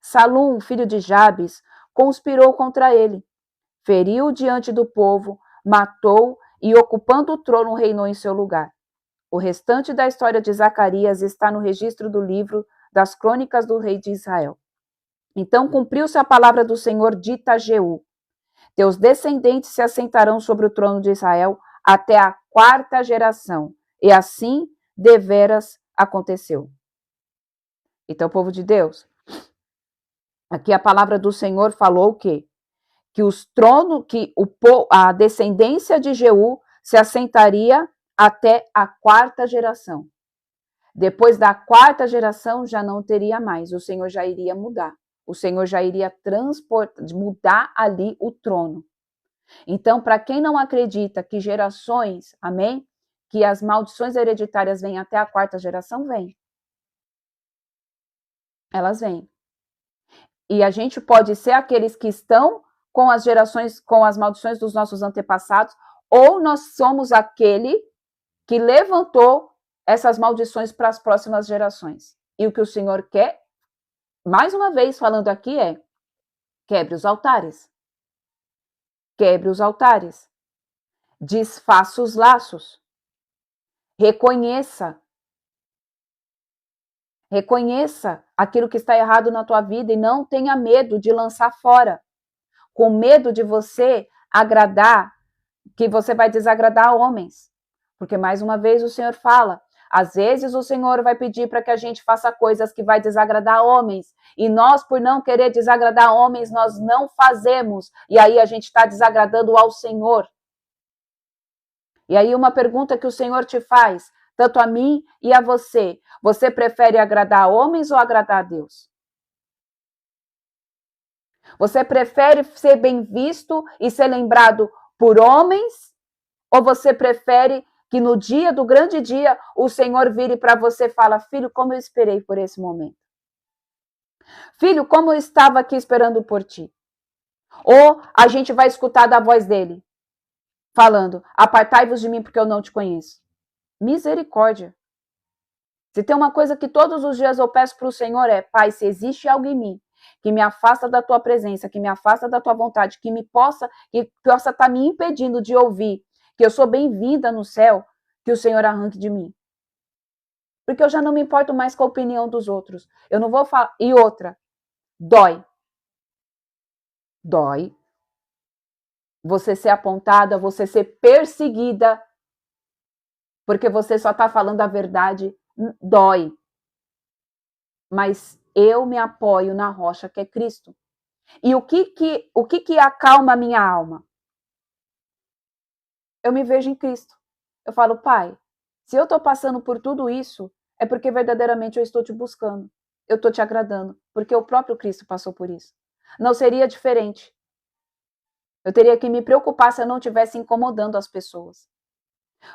Salum, filho de Jabes, conspirou contra ele. Feriu diante do povo, matou e, ocupando o trono, reinou em seu lugar. O restante da história de Zacarias está no registro do livro das crônicas do rei de Israel. Então cumpriu-se a palavra do Senhor dita a Jeú. Teus descendentes se assentarão sobre o trono de Israel até a 4ª geração. E assim deveras aconteceu. Então, povo de Deus, aqui a palavra do Senhor falou o quê? Que os tronos, a descendência de Jeú se assentaria até a 4ª geração. Depois da 4ª geração já não teria mais, o Senhor já iria mudar. O Senhor já iria mudar ali o trono. Então, para quem não acredita que gerações, amém? Que as maldições hereditárias vêm até a 4ª geração, vêm. Elas vêm. E a gente pode ser aqueles que estão com as gerações, com as maldições dos nossos antepassados, ou nós somos aquele que levantou essas maldições para as próximas gerações. E o que o Senhor quer, mais uma vez falando aqui, é quebre os altares. Quebre os altares. Desfaça os laços. Reconheça. Reconheça aquilo que está errado na tua vida e não tenha medo de lançar fora. Com medo de você agradar, que você vai desagradar homens. Porque, mais uma vez, o Senhor fala, às vezes o Senhor vai pedir para que a gente faça coisas que vai desagradar homens. E nós, por não querer desagradar homens, nós não fazemos. E aí a gente está desagradando ao Senhor. E aí uma pergunta que o Senhor te faz, tanto a mim e a você. Você prefere agradar homens ou agradar a Deus? Você prefere ser bem visto e ser lembrado por homens? Ou você prefere que no dia do grande dia o Senhor vire para você e fala: filho, como eu esperei por esse momento. Filho, como eu estava aqui esperando por ti. Ou a gente vai escutar da voz dele, falando: apartai-vos de mim porque eu não te conheço. Misericórdia. Se tem uma coisa que todos os dias eu peço para o Senhor é: Pai, se existe algo em mim que me afasta da tua presença, que me afasta da tua vontade, que possa estar me impedindo de ouvir que eu sou bem-vinda no céu, que o Senhor arranque de mim. Porque eu já não me importo mais com a opinião dos outros. Eu não vou falar. E outra, dói. Dói. Você ser apontada, você ser perseguida, porque você só está falando a verdade, dói. Mas eu me apoio na rocha que é Cristo. E o que acalma a minha alma? Eu me vejo em Cristo. Eu falo: Pai, se eu estou passando por tudo isso, é porque verdadeiramente eu estou te buscando. Eu estou te agradando, porque o próprio Cristo passou por isso. Não seria diferente. Eu teria que me preocupar se eu não estivesse incomodando as pessoas.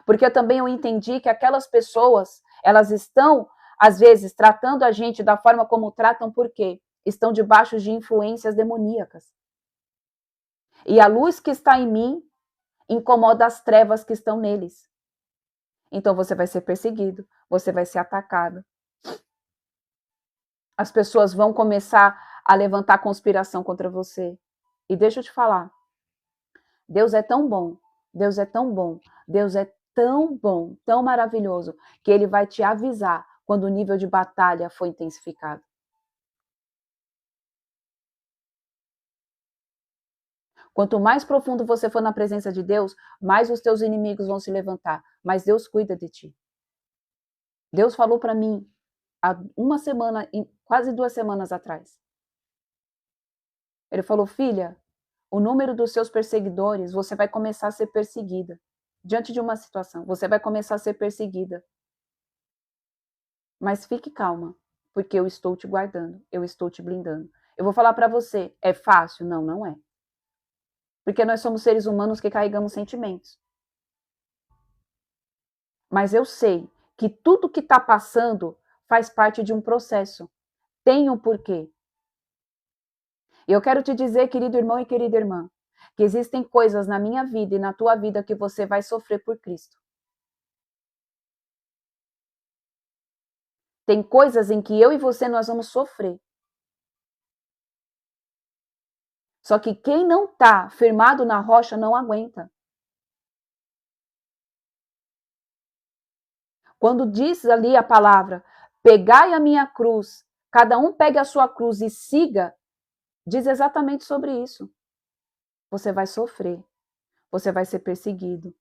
Porque também eu entendi que aquelas pessoas, elas estão, às vezes, tratando a gente da forma como tratam, porque estão debaixo de influências demoníacas. E a luz que está em mim incomoda as trevas que estão neles. Então você vai ser perseguido, você vai ser atacado. As pessoas vão começar a levantar conspiração contra você. E deixa eu te falar, Deus é tão bom, Deus é tão bom, Deus é tão bom, tão maravilhoso, que Ele vai te avisar quando o nível de batalha for intensificado. Quanto mais profundo você for na presença de Deus, mais os teus inimigos vão se levantar, mas Deus cuida de ti. Deus falou para mim há uma semana, quase 2 semanas atrás. Ele falou: filha, o número dos seus perseguidores, você vai começar a ser perseguida. Diante de uma situação, você vai começar a ser perseguida. Mas fique calma, porque eu estou te guardando, eu estou te blindando. Eu vou falar para você, é fácil? Não, não é. Porque nós somos seres humanos que carregamos sentimentos. Mas eu sei que tudo que está passando faz parte de um processo. Tem um porquê. E eu quero te dizer, querido irmão e querida irmã, que existem coisas na minha vida e na tua vida que você vai sofrer por Cristo. Tem coisas em que eu e você nós vamos sofrer. Só que quem não está firmado na rocha não aguenta. Quando diz ali a palavra, pegai a minha cruz, cada um pegue a sua cruz e siga, diz exatamente sobre isso. Você vai sofrer, você vai ser perseguido.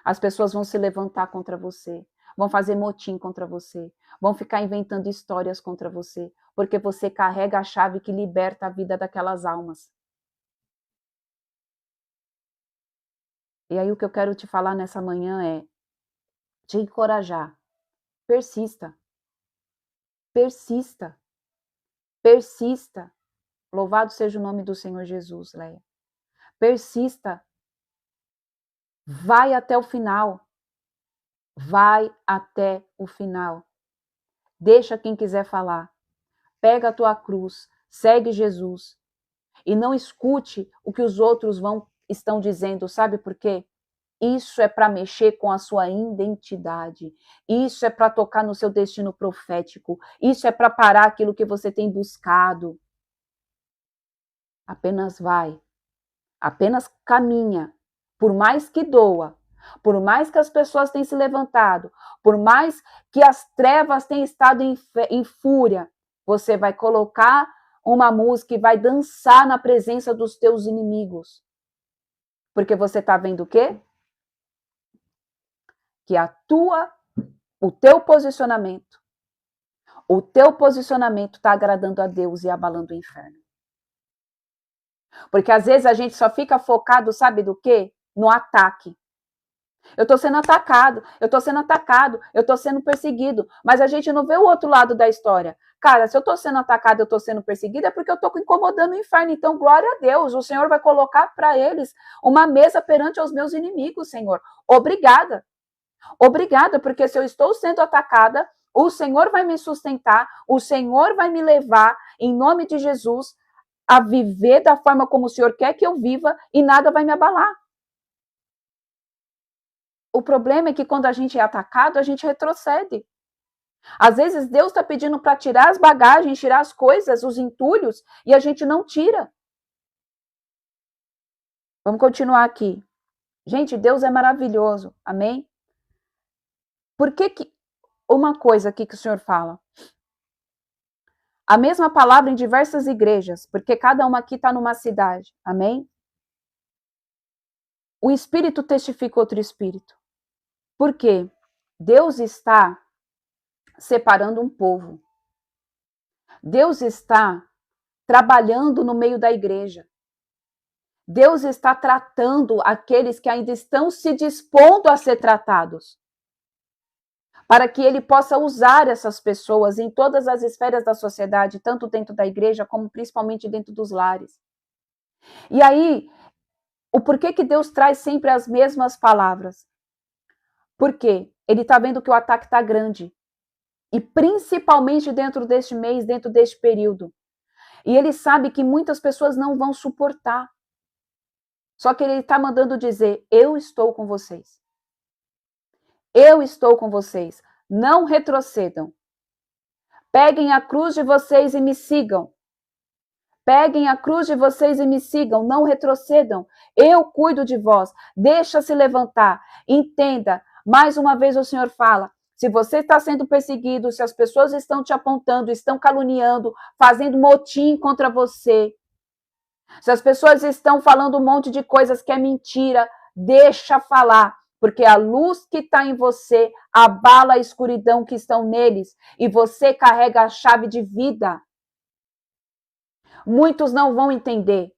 As pessoas vão se levantar contra você, vão fazer motim contra você, vão ficar inventando histórias contra você, porque você carrega a chave que liberta a vida daquelas almas. E aí o que eu quero te falar nessa manhã é te encorajar. Persista. Persista. Persista. Louvado seja o nome do Senhor Jesus, Leia. Persista. Vai até o final. Vai até o final. Deixa quem quiser falar. Pega a tua cruz, segue Jesus. E não escute o que os outros estão dizendo, sabe por quê? Isso é para mexer com a sua identidade. Isso é para tocar no seu destino profético. Isso é para parar aquilo que você tem buscado. Apenas vai. Apenas caminha. Por mais que doa, por mais que as pessoas tenham se levantado, por mais que as trevas tenham estado em fúria, você vai colocar uma música e vai dançar na presença dos teus inimigos. Porque você está vendo o quê? Que o teu posicionamento está agradando a Deus e abalando o inferno. Porque às vezes a gente só fica focado, sabe do quê? No ataque. Eu estou sendo atacado, eu estou sendo atacado, eu estou sendo perseguido. Mas a gente não vê o outro lado da história. Cara, se eu estou sendo atacado, eu estou sendo perseguido, é porque eu estou incomodando o inferno. Então, glória a Deus, o Senhor vai colocar para eles uma mesa perante aos meus inimigos, Senhor. Obrigada. Obrigada, porque se eu estou sendo atacada, o Senhor vai me sustentar, o Senhor vai me levar, em nome de Jesus, a viver da forma como o Senhor quer que eu viva e nada vai me abalar. O problema é que quando a gente é atacado, a gente retrocede. Às vezes Deus está pedindo para tirar as bagagens, tirar as coisas, os entulhos, e a gente não tira. Vamos continuar aqui. Gente, Deus é maravilhoso. Amém? Por que uma coisa aqui que o Senhor fala? A mesma palavra em diversas igrejas, porque cada uma aqui está numa cidade. Amém? O Espírito testifica outro Espírito. Por quê? Deus está separando um povo. Deus está trabalhando no meio da igreja. Deus está tratando aqueles que ainda estão se dispondo a ser tratados, para que ele possa usar essas pessoas em todas as esferas da sociedade, tanto dentro da igreja, como principalmente dentro dos lares. E aí, o porquê que Deus traz sempre as mesmas palavras? Porque ele está vendo que o ataque está grande, e principalmente dentro deste mês, dentro deste período. E ele sabe que muitas pessoas não vão suportar. Só que ele está mandando dizer, eu estou com vocês. Eu estou com vocês. Não retrocedam. Peguem a cruz de vocês e me sigam. Peguem a cruz de vocês e me sigam. Não retrocedam. Eu cuido de vós. Deixa-se levantar. Entenda. Mais uma vez o Senhor fala. Se você está sendo perseguido, se as pessoas estão te apontando, estão caluniando, fazendo motim contra você, se as pessoas estão falando um monte de coisas que é mentira, deixa falar, porque a luz que está em você abala a escuridão que estão neles, e você carrega a chave de vida. Muitos não vão entender.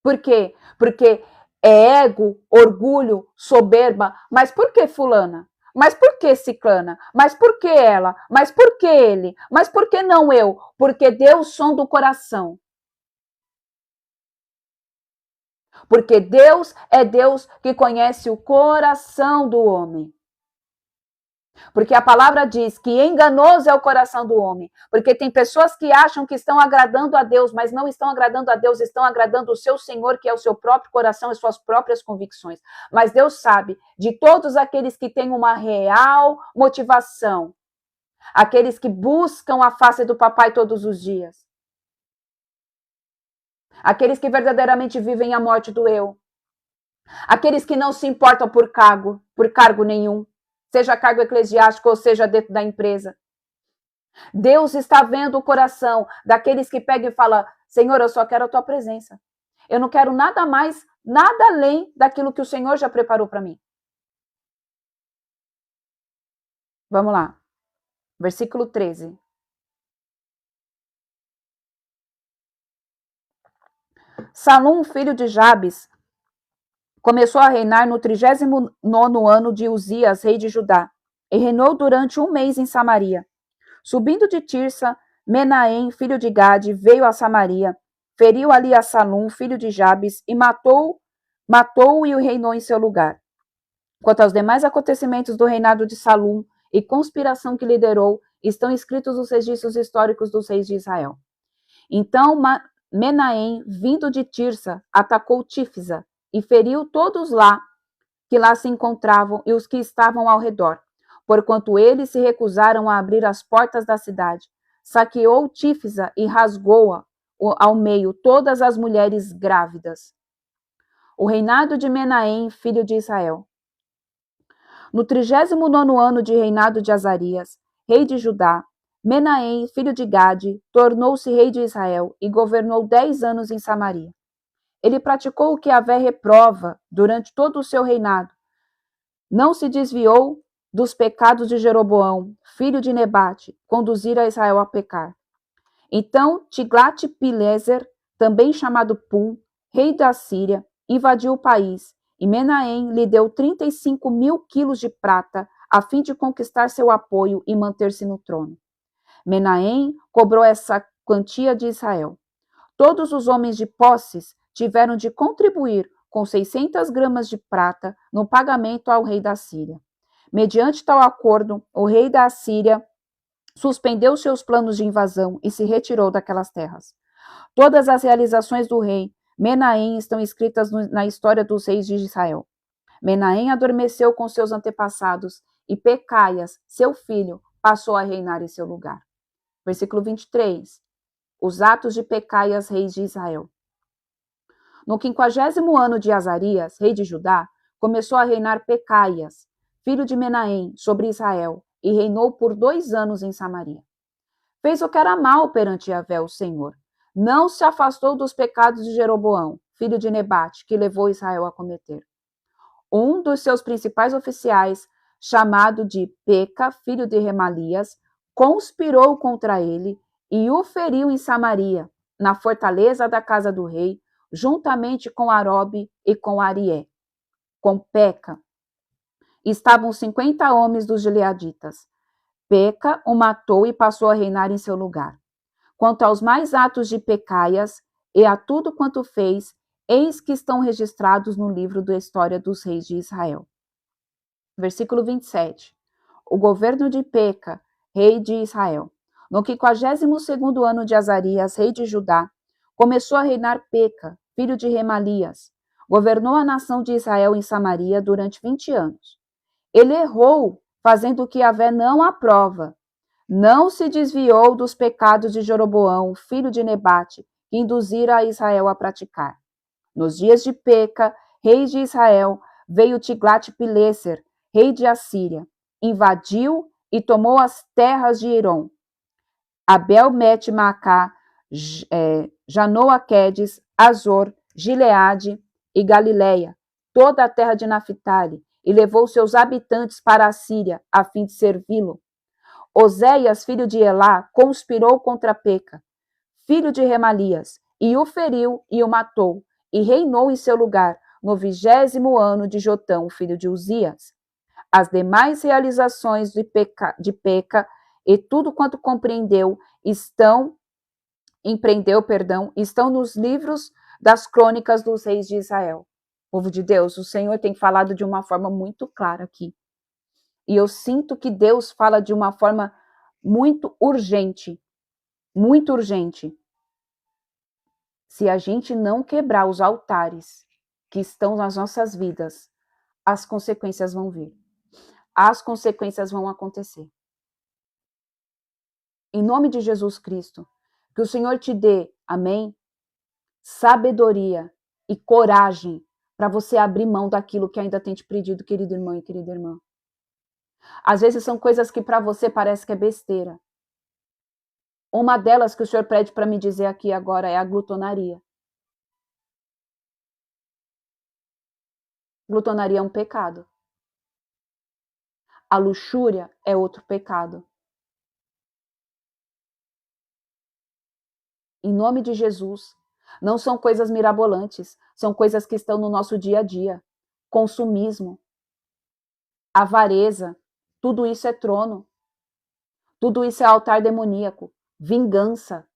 Por quê? Porque é ego, orgulho, soberba. Mas por que fulana? Mas por que ciclana? Mas por que ela? Mas por que ele? Mas por que não eu? Porque Deus sonda o coração. Porque Deus é Deus que conhece o coração do homem. Porque a palavra diz que enganoso é o coração do homem. Porque tem pessoas que acham que estão agradando a Deus, mas não estão agradando a Deus, estão agradando o seu Senhor, que é o seu próprio coração e suas próprias convicções. Mas Deus sabe de todos aqueles que têm uma real motivação, aqueles que buscam a face do papai todos os dias, aqueles que verdadeiramente vivem a morte do eu, aqueles que não se importam por cargo nenhum, seja cargo eclesiástico ou seja dentro da empresa. Deus está vendo o coração daqueles que pegam e falam, Senhor, eu só quero a tua presença. Eu não quero nada mais, nada além daquilo que o Senhor já preparou para mim. Vamos lá. Versículo 13. Salum, filho de Jabes, começou a reinar no 39º ano de Uzias, rei de Judá, e reinou durante 1 mês em Samaria. Subindo de Tirsa, Menahem, filho de Gade, veio a Samaria, feriu ali a Salum, filho de Jabes, e matou-o e o reinou em seu lugar. Quanto aos demais acontecimentos do reinado de Salum e conspiração que liderou, estão escritos nos registros históricos dos reis de Israel. Então Menahem, vindo de Tirsa, atacou Tífisa e feriu todos lá que lá se encontravam e os que estavam ao redor, porquanto eles se recusaram a abrir as portas da cidade. Saqueou Tífisa e rasgou-a ao meio todas as mulheres grávidas. O reinado de Menahem, filho de Israel. No 39º ano de reinado de Azarias, rei de Judá, Menahem, filho de Gade, tornou-se rei de Israel e governou 10 anos em Samaria. Ele praticou o que Yahvé reprova durante todo o seu reinado. Não se desviou dos pecados de Jeroboão, filho de Nebate, conduzir a Israel a pecar. Então Tiglat-Pileser, também chamado Pul, rei da Síria, invadiu o país e Menahem lhe deu 35.000 quilos de prata, a fim de conquistar seu apoio e manter-se no trono. Menahem cobrou essa quantia de Israel. Todos os homens de posses tiveram de contribuir com 600 gramas de prata no pagamento ao rei da Síria. Mediante tal acordo, o rei da Síria suspendeu seus planos de invasão e se retirou daquelas terras. Todas as realizações do rei Menahem estão escritas na história dos reis de Israel. Menahem adormeceu com seus antepassados e Pecaias, seu filho, passou a reinar em seu lugar. Versículo 23. Os atos de Pecaias, rei de Israel. No 50º ano de Azarias, rei de Judá, começou a reinar Pecaias, filho de Menahem, sobre Israel, e reinou por 2 anos em Samaria. Fez o que era mal perante Yahvé, o Senhor. Não se afastou dos pecados de Jeroboão, filho de Nebate, que levou Israel a cometer. Um dos seus principais oficiais, chamado de Peca, filho de Remalias, conspirou contra ele e o feriu em Samaria, na fortaleza da casa do rei, juntamente com Arobe e com Arié. Com Peca estavam 50 homens dos gileaditas. Peca o matou e passou a reinar em seu lugar. Quanto aos mais atos de Pecaias e a tudo quanto fez, eis que estão registrados no livro da história dos reis de Israel. Versículo 27. O governo de Peca, rei de Israel. No 52º ano de Azarias, rei de Judá, começou a reinar Peca, filho de Remalias. Governou a nação de Israel em Samaria durante 20 anos. Ele errou, fazendo o que Yahvé não aprova. Não se desviou dos pecados de Jeroboão, filho de Nebate, que induzira a Israel a praticar. Nos dias de Peca, rei de Israel, veio Tiglat-Pileser, rei de Assíria, invadiu e tomou as terras de Herom, Abel-Bet-Maacá, Janoa-Quedes, Azor, Gileade e Galileia, toda a terra de Naphtali, e levou seus habitantes para a Síria, a fim de servi-lo. Oséias, filho de Elá, conspirou contra Peca, filho de Remalias, e o feriu e o matou, e reinou em seu lugar, no 20º ano de Jotão, filho de Uzias. As demais realizações de Peca e tudo quanto estão nos livros das crônicas dos reis de Israel. Povo de Deus, o Senhor tem falado de uma forma muito clara aqui. E eu sinto que Deus fala de uma forma muito urgente. Muito urgente. Se a gente não quebrar os altares que estão nas nossas vidas, as consequências vão vir. As consequências vão acontecer. Em nome de Jesus Cristo, que o Senhor te dê, amém, sabedoria e coragem para você abrir mão daquilo que ainda tem te pedido, querido irmão e querida irmã. Às vezes são coisas que para você parece que é besteira. Uma delas que o Senhor pede para me dizer aqui agora é a glutonaria. Glutonaria é um pecado. A luxúria é outro pecado. Em nome de Jesus, não são coisas mirabolantes, são coisas que estão no nosso dia a dia. Consumismo, avareza, tudo isso é trono. Tudo isso é altar demoníaco, vingança.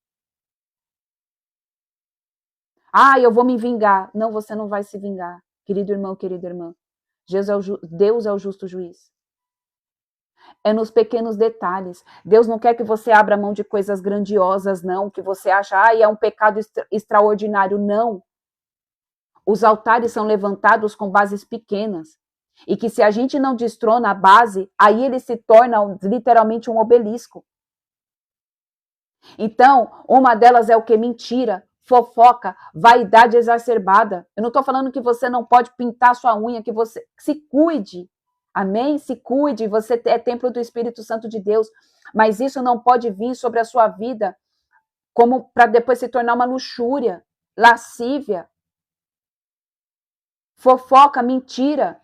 Ah, eu vou me vingar. Não, você não vai se vingar, querido irmão, querida irmã. Deus é o justo juiz. É nos pequenos detalhes. Deus não quer que você abra mão de coisas grandiosas, não. Que você acha, é um pecado extraordinário. Não. Os altares são levantados com bases pequenas. E que se a gente não destrona a base, aí ele se torna literalmente um obelisco. Então, uma delas é o que? Mentira, fofoca, vaidade exacerbada. Eu não estou falando que você não pode pintar sua unha, que você se cuide. Amém? Se cuide, você é templo do Espírito Santo de Deus, mas isso não pode vir sobre a sua vida como para depois se tornar uma luxúria, lascívia, fofoca, mentira.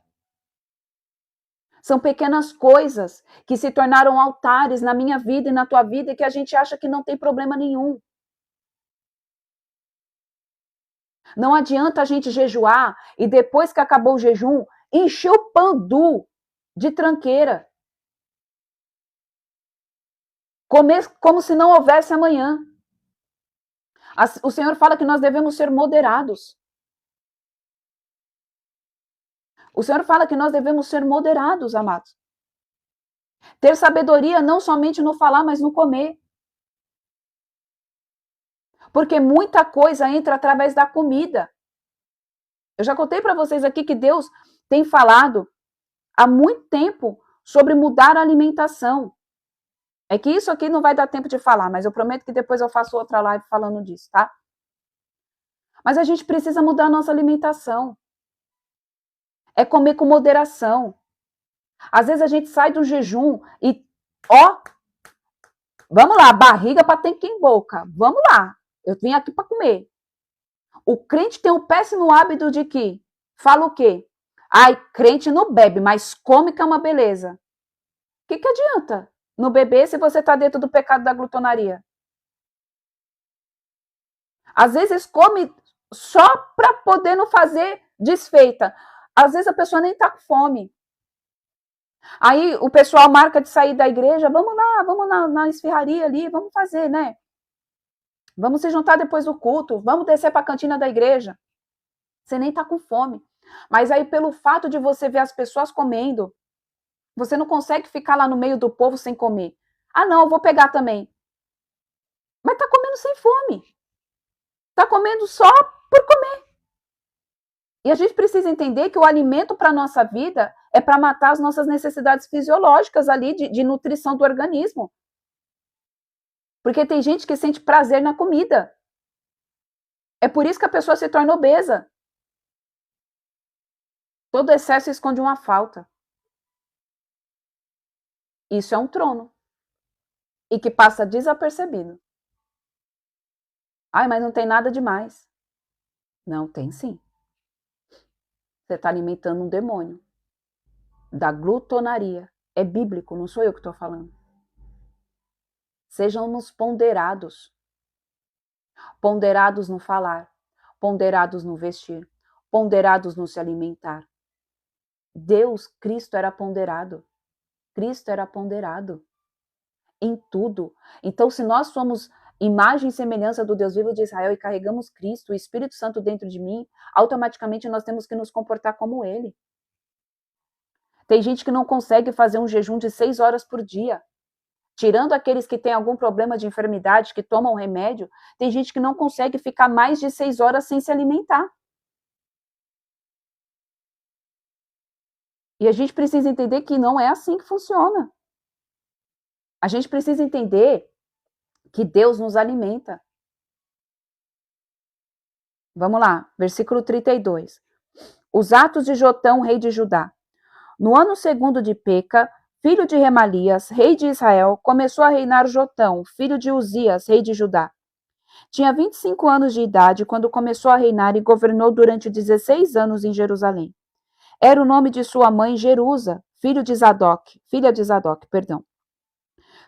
São pequenas coisas que se tornaram altares na minha vida e na tua vida e que a gente acha que não tem problema nenhum. Não adianta a gente jejuar e depois que acabou o jejum, encher o pandu de tranqueira. Comer como se não houvesse amanhã. O Senhor fala que nós devemos ser moderados. O Senhor fala que nós devemos ser moderados, amados. Ter sabedoria não somente no falar, mas no comer. Porque muita coisa entra através da comida. Eu já contei para vocês aqui que Deus tem falado há muito tempo sobre mudar a alimentação. É que isso aqui não vai dar tempo de falar, mas eu prometo que depois eu faço outra live falando disso, tá? Mas a gente precisa mudar a nossa alimentação. É comer com moderação. Às vezes a gente sai do jejum e, ó, vamos lá, barriga para ter que ir em boca. Vamos lá, eu vim aqui para comer. O crente tem o péssimo hábito de que fala o quê? Ai, crente não bebe, mas come que é uma beleza. O que adianta no beber se você está dentro do pecado da glutonaria? Às vezes come só para poder não fazer desfeita. Às vezes a pessoa nem está com fome. Aí o pessoal marca de sair da igreja, vamos na esfirraria ali, vamos fazer, né? Vamos se juntar depois do culto, vamos descer para a cantina da igreja. Você nem está com fome. Mas aí, pelo fato de você ver as pessoas comendo, você não consegue ficar lá no meio do povo sem comer. Ah, não, eu vou pegar também. Mas está comendo sem fome. Está comendo só por comer. E a gente precisa entender que o alimento para a nossa vida é para matar as nossas necessidades fisiológicas ali de nutrição do organismo. Porque tem gente que sente prazer na comida. É por isso que a pessoa se torna obesa. Todo excesso esconde uma falta. Isso é um trono. E que passa desapercebido. Ai, mas não tem nada demais. Não, tem sim. Você está alimentando um demônio. Da glutonaria. É bíblico, não sou eu que estou falando. Sejamos ponderados. Ponderados no falar. Ponderados no vestir. Ponderados no se alimentar. Deus, Cristo era ponderado. Cristo era ponderado. Em tudo. Então, se nós somos imagem e semelhança do Deus vivo de Israel e carregamos Cristo, o Espírito Santo dentro de mim, automaticamente nós temos que nos comportar como Ele. Tem gente que não consegue fazer um jejum de 6 horas por dia. Tirando aqueles que têm algum problema de enfermidade, que tomam remédio, tem gente que não consegue ficar mais de 6 horas sem se alimentar. E a gente precisa entender que não é assim que funciona. A gente precisa entender que Deus nos alimenta. Vamos lá, versículo 32. Os atos de Jotão, rei de Judá. No ano segundo de Peca, filho de Remalias, rei de Israel, começou a reinar Jotão, filho de Uzias, rei de Judá. Tinha 25 anos de idade quando começou a reinar e governou durante 16 anos em Jerusalém. Era o nome de sua mãe Jerusa, filha de Zadok.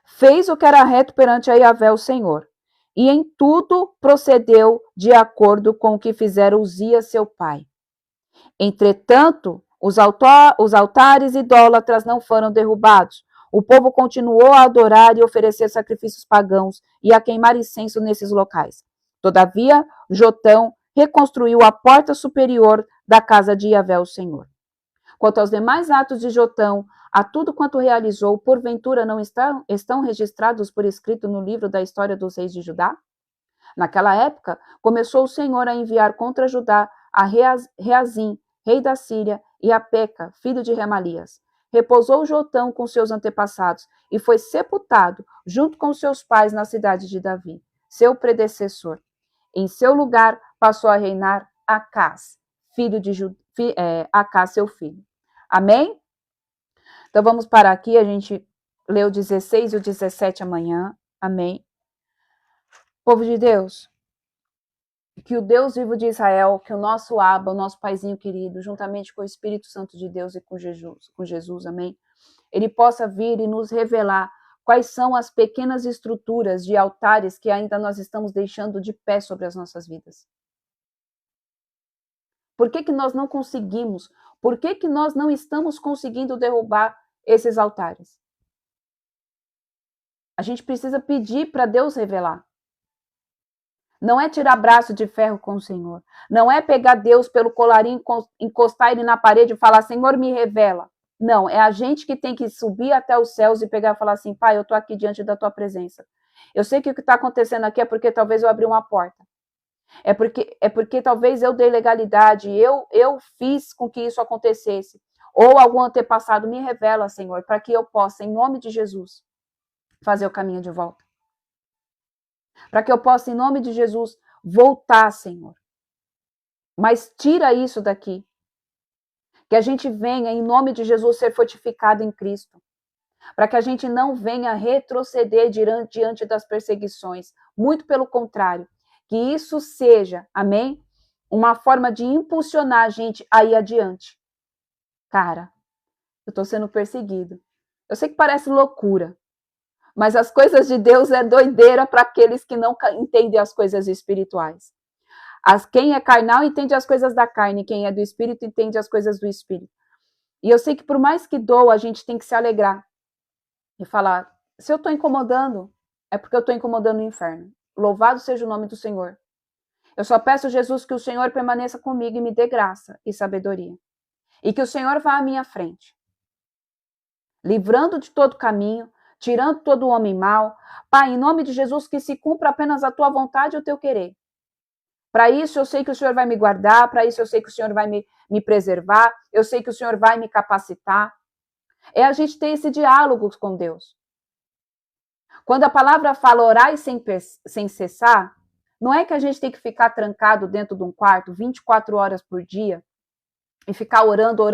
Fez o que era reto perante a Yahvé, o Senhor, e em tudo procedeu de acordo com o que fizera Uzias, seu pai. Entretanto, os altares idólatras não foram derrubados. O povo continuou a adorar e oferecer sacrifícios pagãos e a queimar incenso nesses locais. Todavia, Jotão reconstruiu a porta superior da casa de Yahvé, o Senhor. Quanto aos demais atos de Jotão, a tudo quanto realizou, porventura não estão registrados por escrito no livro da história dos reis de Judá? Naquela época, começou o Senhor a enviar contra Judá a Reazim, rei da Síria, e a Peca, filho de Remalias. Repousou Jotão com seus antepassados e foi sepultado junto com seus pais na cidade de Davi, seu predecessor. Em seu lugar passou a reinar Acás, Acás, seu filho. Amém? Então vamos parar aqui, a gente lê o 16 e o 17 amanhã. Amém? Povo de Deus, que o Deus vivo de Israel, que o nosso Abba, o nosso paizinho querido, juntamente com o Espírito Santo de Deus e com Jesus, amém? Ele possa vir e nos revelar quais são as pequenas estruturas de altares que ainda nós estamos deixando de pé sobre as nossas vidas. Por que nós não conseguimos? Por que nós não estamos conseguindo derrubar esses altares? A gente precisa pedir para Deus revelar. Não é tirar braço de ferro com o Senhor. Não é pegar Deus pelo colarinho, encostar ele na parede e falar, Senhor, me revela. Não, é a gente que tem que subir até os céus e pegar e falar assim, Pai, eu estou aqui diante da tua presença. Eu sei que o que está acontecendo aqui é porque talvez eu abri uma porta. É porque talvez eu dei legalidade, eu fiz com que isso acontecesse. Ou algum antepassado me revela, Senhor, para que eu possa, em nome de Jesus, fazer o caminho de volta. Para que eu possa, em nome de Jesus, voltar, Senhor. Mas tira isso daqui. Que a gente venha, em nome de Jesus, ser fortificado em Cristo. Para que a gente não venha retroceder diante das perseguições. Muito pelo contrário. Que isso seja, amém? Uma forma de impulsionar a gente a ir adiante. Cara, eu estou sendo perseguido. Eu sei que parece loucura. Mas as coisas de Deus é doideira para aqueles que não entendem as coisas espirituais. Quem é carnal entende as coisas da carne, quem é do espírito entende as coisas do espírito. E eu sei que por mais que doa, a gente tem que se alegrar e falar, se eu estou incomodando, é porque eu estou incomodando o inferno. Louvado seja o nome do Senhor. Eu só peço, Jesus, que o Senhor permaneça comigo e me dê graça e sabedoria. E que o Senhor vá à minha frente, livrando de todo caminho, tirando todo o homem mau. Pai, em nome de Jesus, que se cumpra apenas a tua vontade e o teu querer. Para isso, eu sei que o Senhor vai me guardar, para isso, eu sei que o Senhor vai me preservar, eu sei que o Senhor vai me capacitar. É a gente ter esse diálogo com Deus. Quando a palavra fala orar sem cessar, não é que a gente tem que ficar trancado dentro de um quarto 24 horas por dia e ficar orando.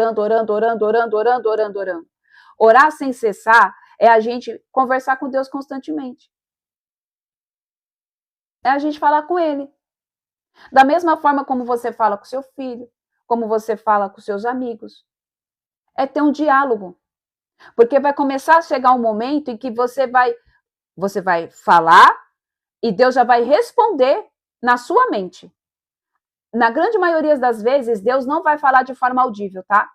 Orar sem cessar é a gente conversar com Deus constantemente. É a gente falar com Ele. Da mesma forma como você fala com seu filho, como você fala com seus amigos. É ter um diálogo. Porque vai começar a chegar um momento em que você vai falar e Deus já vai responder na sua mente. Na grande maioria das vezes, Deus não vai falar de forma audível, tá?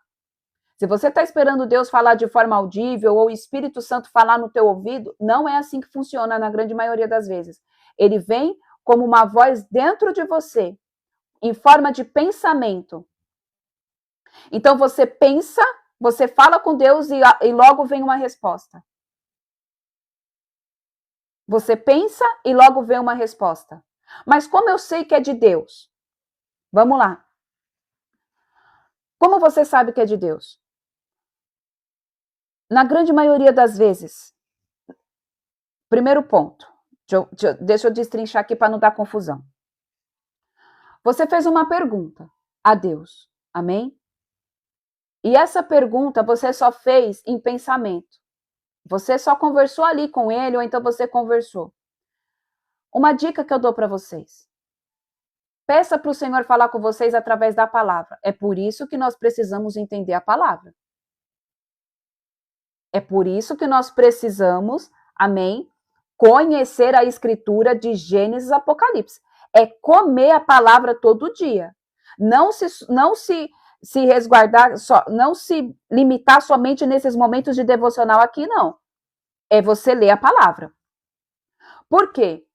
Se você está esperando Deus falar de forma audível ou o Espírito Santo falar no teu ouvido, não é assim que funciona na grande maioria das vezes. Ele vem como uma voz dentro de você, em forma de pensamento. Então você pensa, você fala com Deus e logo vem uma resposta. Você pensa e logo vem uma resposta. Mas como eu sei que é de Deus? Vamos lá. Como você sabe que é de Deus? Na grande maioria das vezes. Primeiro ponto. Deixa eu destrinchar aqui para não dar confusão. Você fez uma pergunta a Deus. Amém? E essa pergunta você só fez em pensamento. Você só conversou ali com ele, ou então você conversou. Uma dica que eu dou para vocês. Peça para o Senhor falar com vocês através da palavra. É por isso que nós precisamos entender a palavra. É por isso que nós precisamos, amém, conhecer a escritura de Gênesis e Apocalipse. É comer a palavra todo dia. Não se resguardar, não se limitar somente nesses momentos de devocional aqui, não. É você ler a palavra. Por quê?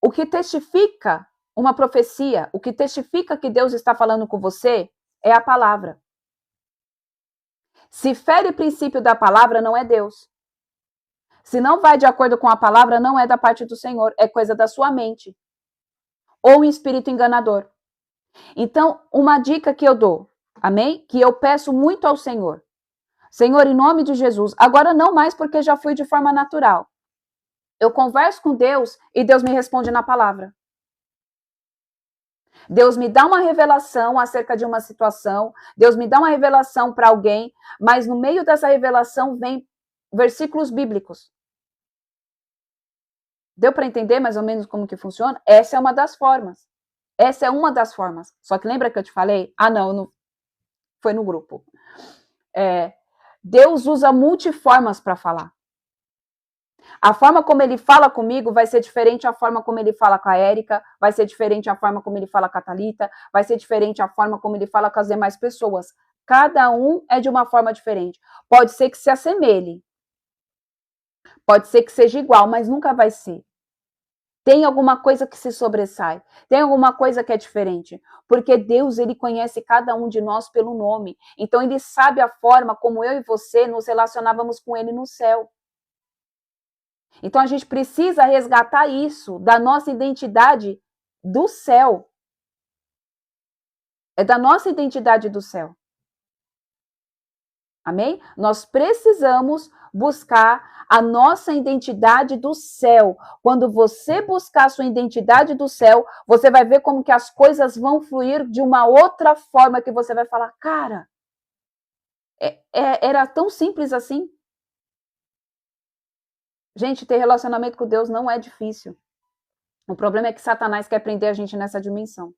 O que testifica uma profecia, o que testifica que Deus está falando com você, é a palavra. Se fere o princípio da palavra, não é Deus. Se não vai de acordo com a palavra, não é da parte do Senhor, é coisa da sua mente. Ou um espírito enganador. Então, uma dica que eu dou, amém? Que eu peço muito ao Senhor. Senhor, em nome de Jesus, agora não mais porque já fui de forma natural. Eu converso com Deus e Deus me responde na palavra. Deus me dá uma revelação acerca de uma situação, Deus me dá uma revelação para alguém, mas no meio dessa revelação vem versículos bíblicos. Deu para entender mais ou menos como que funciona? Essa é uma das formas. Essa é uma das formas. Só que lembra que eu te falei? Não foi no grupo. Deus usa multiformas para falar. A forma como ele fala comigo vai ser diferente a forma como ele fala com a Érica, vai ser diferente a forma como ele fala com a Thalita, vai ser diferente a forma como ele fala com as demais pessoas. Cada um é de uma forma diferente. Pode ser que se assemelhe, pode ser que seja igual, mas nunca vai ser. Tem alguma coisa que se sobressai, tem alguma coisa que é diferente, porque Deus, ele conhece cada um de nós pelo nome, então ele sabe a forma como eu e você nos relacionávamos com ele no céu. Então a gente precisa resgatar isso da nossa identidade do céu. É da nossa identidade do céu. Amém? Nós precisamos buscar a nossa identidade do céu. Quando você buscar a sua identidade do céu, você vai ver como que as coisas vão fluir de uma outra forma que você vai falar, cara, era tão simples assim. Gente, ter relacionamento com Deus não é difícil. O problema é que Satanás quer prender a gente nessa dimensão.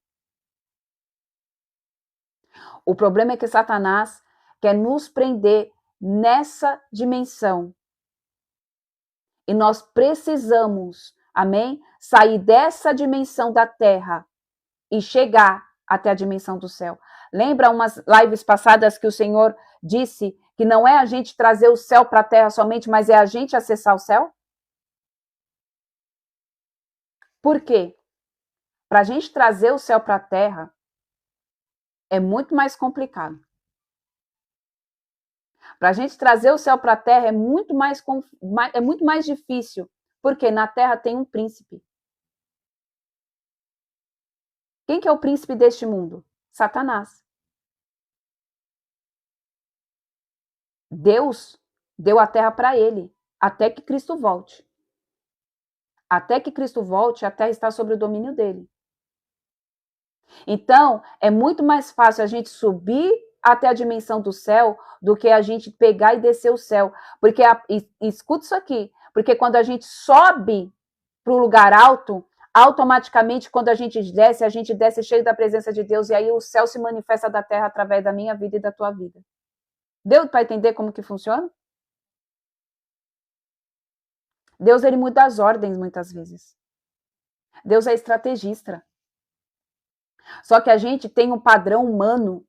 O problema é que Satanás quer nos prender nessa dimensão. E nós precisamos, amém? Sair dessa dimensão da terra e chegar até a dimensão do céu. Lembra umas lives passadas que o Senhor disse que não é a gente trazer o céu para a terra somente, mas é a gente acessar o céu? Por quê? Para a gente trazer o céu para a terra é muito mais complicado. Para a gente trazer o céu para a terra é muito mais difícil, porque na terra tem um príncipe. Quem que é o príncipe deste mundo? Satanás. Deus deu a terra para ele, até que Cristo volte. Até que Cristo volte, a terra está sob o domínio dele. Então, é muito mais fácil a gente subir até a dimensão do céu do que a gente pegar e descer o céu. Porque, escuta isso aqui, porque quando a gente sobe para o lugar alto, automaticamente, quando a gente desce cheio da presença de Deus, e aí o céu se manifesta da terra através da minha vida e da tua vida. Deu para entender como que funciona? Deus, ele muda as ordens muitas vezes. Deus é estrategista. Só que a gente tem um padrão humano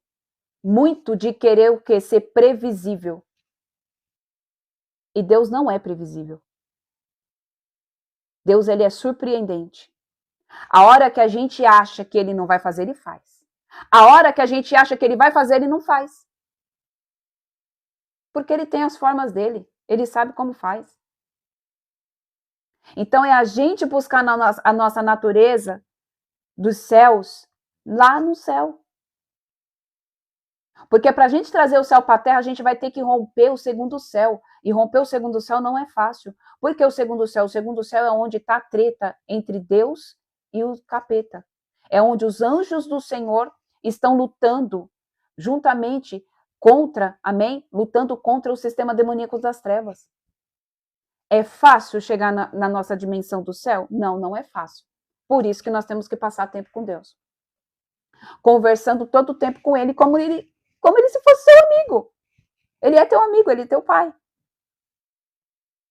muito de querer o quê? Ser previsível. E Deus não é previsível. Deus, ele é surpreendente. A hora que a gente acha que ele não vai fazer, ele faz. A hora que a gente acha que ele vai fazer, ele não faz. Porque ele tem as formas dele. Ele sabe como faz. Então é a gente buscar a nossa natureza dos céus lá no céu. Porque para a gente trazer o céu para a terra, a gente vai ter que romper o segundo céu. E romper o segundo céu não é fácil. Porque o segundo céu é onde está a treta entre Deus e o capeta. É onde os anjos do Senhor estão lutando juntamente contra, amém? Lutando contra o sistema demoníaco das trevas. É fácil chegar na nossa dimensão do céu? Não, não é fácil. Por isso que nós temos que passar tempo com Deus. Conversando todo o tempo com Ele, como ele se fosse seu amigo. Ele é teu amigo, ele é teu pai.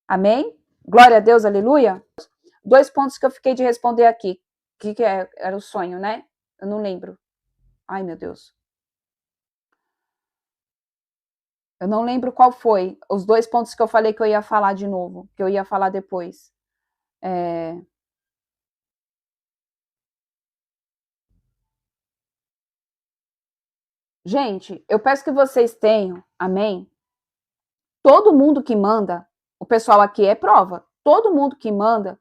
Amém? Glória a Deus, aleluia. 2 pontos que eu fiquei de responder aqui. O que era o sonho, né? Eu não lembro. Ai, meu Deus. Eu não lembro qual foi. Os 2 pontos que eu falei que eu ia falar de novo, que eu ia falar depois. Gente, eu peço que vocês tenham, amém? Todo mundo que manda, o pessoal aqui é prova, todo mundo que manda,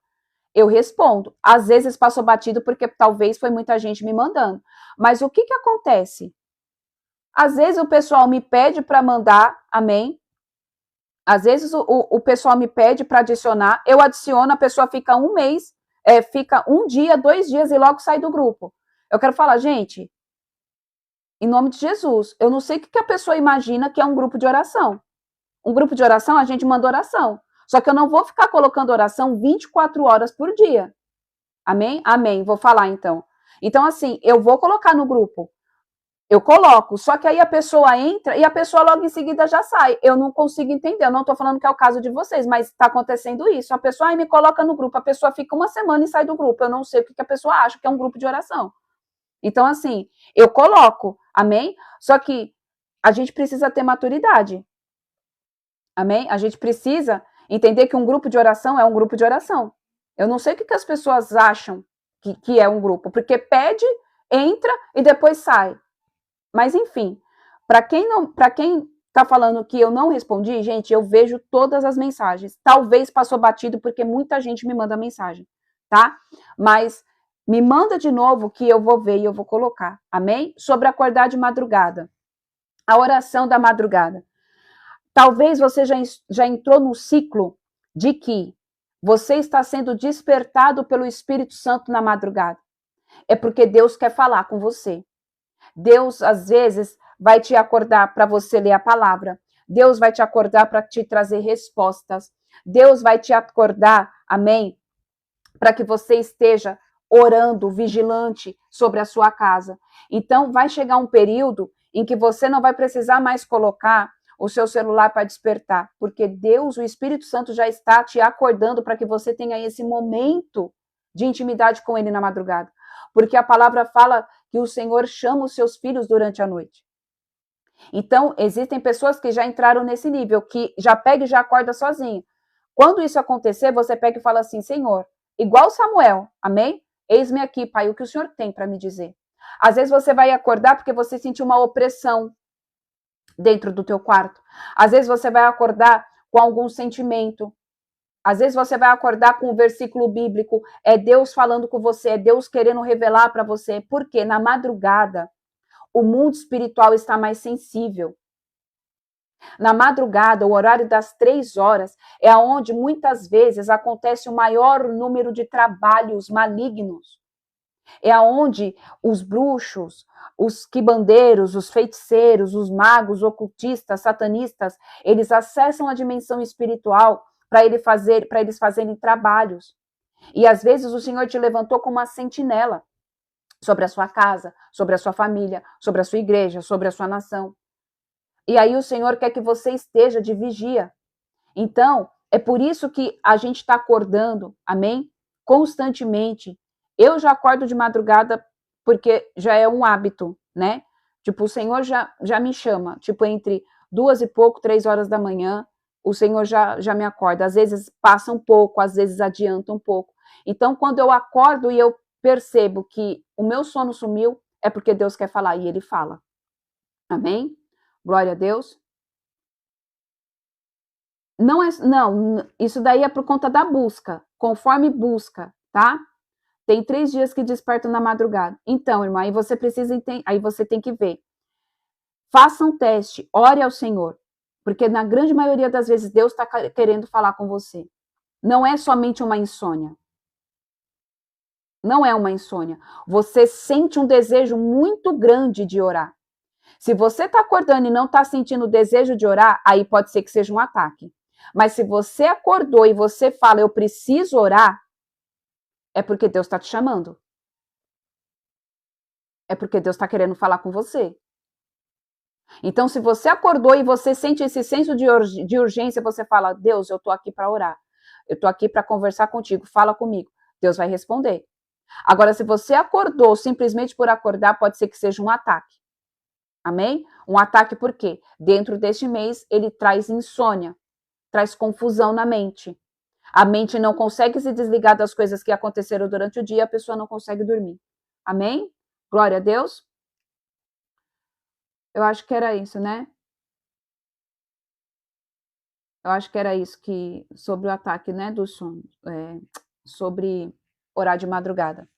eu respondo. Às vezes passou batido porque talvez foi muita gente me mandando. Mas o que acontece? Às vezes o pessoal me pede para mandar, amém? Às vezes o pessoal me pede para adicionar, eu adiciono, a pessoa fica um mês, fica um dia, 2 dias e logo sai do grupo. Eu quero falar, gente, em nome de Jesus, eu não sei o que a pessoa imagina que é um grupo de oração. Um grupo de oração, a gente manda oração. Só que eu não vou ficar colocando oração 24 horas por dia. Amém? Amém. Vou falar então. Então, assim, eu vou colocar no grupo. Eu coloco, só que aí a pessoa entra e a pessoa logo em seguida já sai. Eu não consigo entender, eu não estou falando que é o caso de vocês, mas está acontecendo isso. A pessoa me coloca no grupo, a pessoa fica uma semana e sai do grupo. Eu não sei o que a pessoa acha que é um grupo de oração. Então, assim, eu coloco, amém? Só que a gente precisa ter maturidade, amém? A gente precisa entender que um grupo de oração é um grupo de oração. Eu não sei o que as pessoas acham que é um grupo, porque pede, entra e depois sai. Mas, enfim, para quem está falando que eu não respondi, gente, eu vejo todas as mensagens. Talvez passou batido porque muita gente me manda mensagem, tá? Mas me manda de novo que eu vou ver e eu vou colocar, amém? Sobre acordar de madrugada. A oração da madrugada. Talvez você já entrou no ciclo de que você está sendo despertado pelo Espírito Santo na madrugada. É porque Deus quer falar com você. Deus, às vezes, vai te acordar para você ler a palavra. Deus vai te acordar para te trazer respostas. Deus vai te acordar, amém? Para que você esteja orando, vigilante sobre a sua casa. Então, vai chegar um período em que você não vai precisar mais colocar o seu celular para despertar, porque Deus, o Espírito Santo, já está te acordando para que você tenha esse momento de intimidade com Ele na madrugada. Porque a palavra fala que o Senhor chama os seus filhos durante a noite. Então, existem pessoas que já entraram nesse nível, que já pega e já acorda sozinho. Quando isso acontecer, você pega e fala assim, Senhor, igual Samuel, amém? Eis-me aqui, Pai, o que o Senhor tem para me dizer. Às vezes você vai acordar porque você sentiu uma opressão dentro do teu quarto. Às vezes você vai acordar com algum sentimento. Às vezes você vai acordar com um versículo bíblico, é Deus falando com você, é Deus querendo revelar para você, porque na madrugada o mundo espiritual está mais sensível. Na madrugada, o horário das 3 horas, é onde muitas vezes acontece o maior número de trabalhos malignos. É onde os bruxos, os quibandeiros, os feiticeiros, os magos, ocultistas, satanistas, eles acessam a dimensão espiritual para eles fazerem trabalhos. E às vezes o Senhor te levantou como uma sentinela sobre a sua casa, sobre a sua família, sobre a sua igreja, sobre a sua nação. E aí o Senhor quer que você esteja de vigia. Então, é por isso que a gente está acordando, amém? Constantemente. Eu já acordo de madrugada porque já é um hábito, né? Tipo, o Senhor já me chama, tipo, entre 2 e pouco, 3 horas da manhã, o Senhor já me acorda. Às vezes passa um pouco, às vezes adianta um pouco. Então, quando eu acordo e eu percebo que o meu sono sumiu, é porque Deus quer falar, e Ele fala. Amém? Glória a Deus. Não, isso daí é por conta da busca, conforme busca, tá? Tem 3 dias que despertam na madrugada. Então, irmã, aí você tem que ver. Faça um teste, ore ao Senhor, porque na grande maioria das vezes Deus está querendo falar com você. Não é somente uma insônia. Não é uma insônia. Você sente um desejo muito grande de orar. Se você está acordando e não está sentindo o desejo de orar, aí pode ser que seja um ataque. Mas se você acordou e você fala, eu preciso orar, é porque Deus está te chamando. É porque Deus está querendo falar com você. Então, se você acordou e você sente esse senso de urgência, você fala, Deus, eu estou aqui para orar. Eu estou aqui para conversar contigo, fala comigo. Deus vai responder. Agora, se você acordou simplesmente por acordar, pode ser que seja um ataque. Amém? Um ataque por quê? Dentro deste mês, ele traz insônia, traz confusão na mente. A mente não consegue se desligar das coisas que aconteceram durante o dia, a pessoa não consegue dormir. Amém? Glória a Deus. Eu acho que era isso, né? Eu acho que era isso que sobre o ataque, né, do sono, sobre orar de madrugada.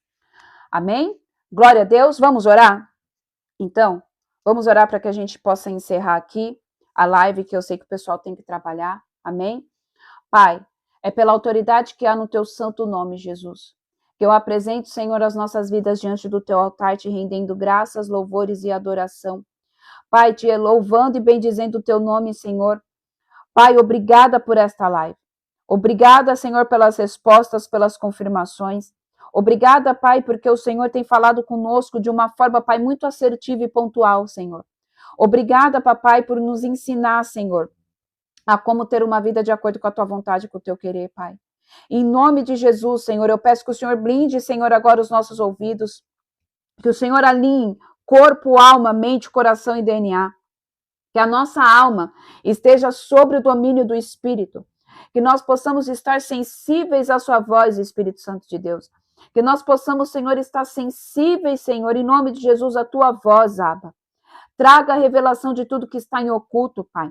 Amém? Glória a Deus. Vamos orar? Então, vamos orar para que a gente possa encerrar aqui a live, que eu sei que o pessoal tem que trabalhar. Amém? Pai, é pela autoridade que há no teu santo nome, Jesus, que eu apresento, Senhor, as nossas vidas diante do teu altar, te rendendo graças, louvores e adoração. Pai, te louvando e bendizendo o teu nome, Senhor. Pai, obrigada por esta live. Obrigada, Senhor, pelas respostas, pelas confirmações. Obrigada, Pai, porque o Senhor tem falado conosco de uma forma, Pai, muito assertiva e pontual, Senhor. Obrigada, Papai, por nos ensinar, Senhor, a como ter uma vida de acordo com a tua vontade e com o teu querer, Pai. Em nome de Jesus, Senhor, eu peço que o Senhor blinde, Senhor, agora os nossos ouvidos, que o Senhor alinhe corpo, alma, mente, coração e DNA, que a nossa alma esteja sob o domínio do Espírito, que nós possamos estar sensíveis à sua voz, Espírito Santo de Deus, que nós possamos, Senhor, estar sensíveis, Senhor, em nome de Jesus, à tua voz, Abba. Traga a revelação de tudo que está em oculto, Pai.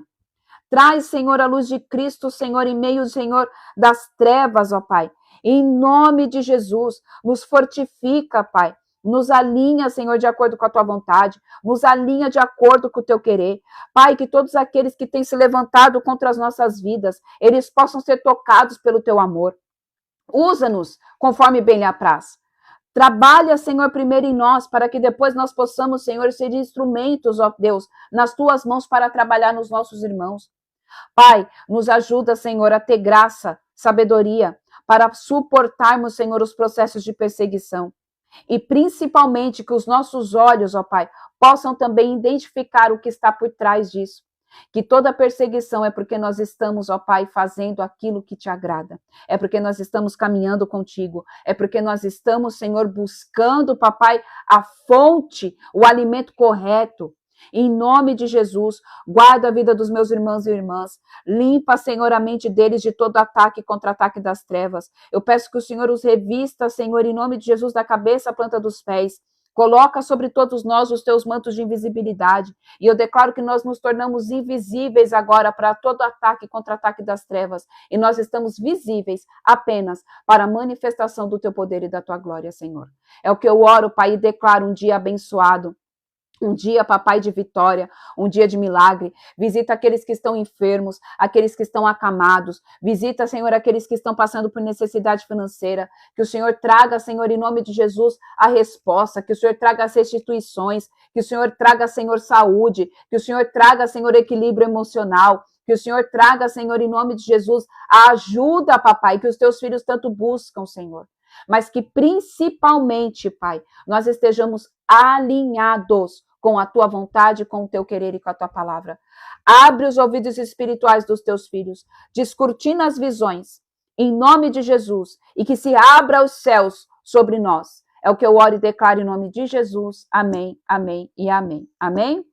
Traz, Senhor, a luz de Cristo, Senhor, em meio, Senhor, das trevas, ó Pai. Em nome de Jesus, nos fortifica, Pai. Nos alinha, Senhor, de acordo com a tua vontade. Nos alinha de acordo com o teu querer. Pai, que todos aqueles que têm se levantado contra as nossas vidas, eles possam ser tocados pelo teu amor. Usa-nos conforme bem lhe apraz. Trabalha, Senhor, primeiro em nós, para que depois nós possamos, Senhor, ser instrumentos, ó Deus, nas tuas mãos para trabalhar nos nossos irmãos. Pai, nos ajuda, Senhor, a ter graça, sabedoria, para suportarmos, Senhor, os processos de perseguição. E principalmente que os nossos olhos, ó Pai, possam também identificar o que está por trás disso. Que toda perseguição é porque nós estamos, ó Pai, fazendo aquilo que te agrada. É porque nós estamos caminhando contigo. É porque nós estamos, Senhor, buscando, papai, a fonte, o alimento correto. Em nome de Jesus, guarda a vida dos meus irmãos e irmãs. Limpa, Senhor, a mente deles de todo ataque e contra-ataque das trevas. Eu peço que o Senhor os revista, Senhor, em nome de Jesus, da cabeça à planta dos pés. Coloca sobre todos nós os teus mantos de invisibilidade. E eu declaro que nós nos tornamos invisíveis agora para todo ataque e contra-ataque das trevas. E nós estamos visíveis apenas para a manifestação do teu poder e da tua glória, Senhor. É o que eu oro, Pai, e declaro um dia abençoado. Um dia, papai, de vitória, um dia de milagre. Visita aqueles que estão enfermos, aqueles que estão acamados. Visita, Senhor, aqueles que estão passando por necessidade financeira. Que o Senhor traga, Senhor, em nome de Jesus, a resposta. Que o Senhor traga as restituições. Que o Senhor traga, Senhor, saúde. Que o Senhor traga, Senhor, equilíbrio emocional. Que o Senhor traga, Senhor, em nome de Jesus, a ajuda, papai, que os teus filhos tanto buscam, Senhor. Mas que principalmente, Pai, nós estejamos alinhados com a tua vontade, com o teu querer e com a tua palavra. Abre os ouvidos espirituais dos teus filhos, descortina as visões, em nome de Jesus, e que se abra os céus sobre nós. É o que eu oro e declaro em nome de Jesus. Amém, amém e amém. Amém?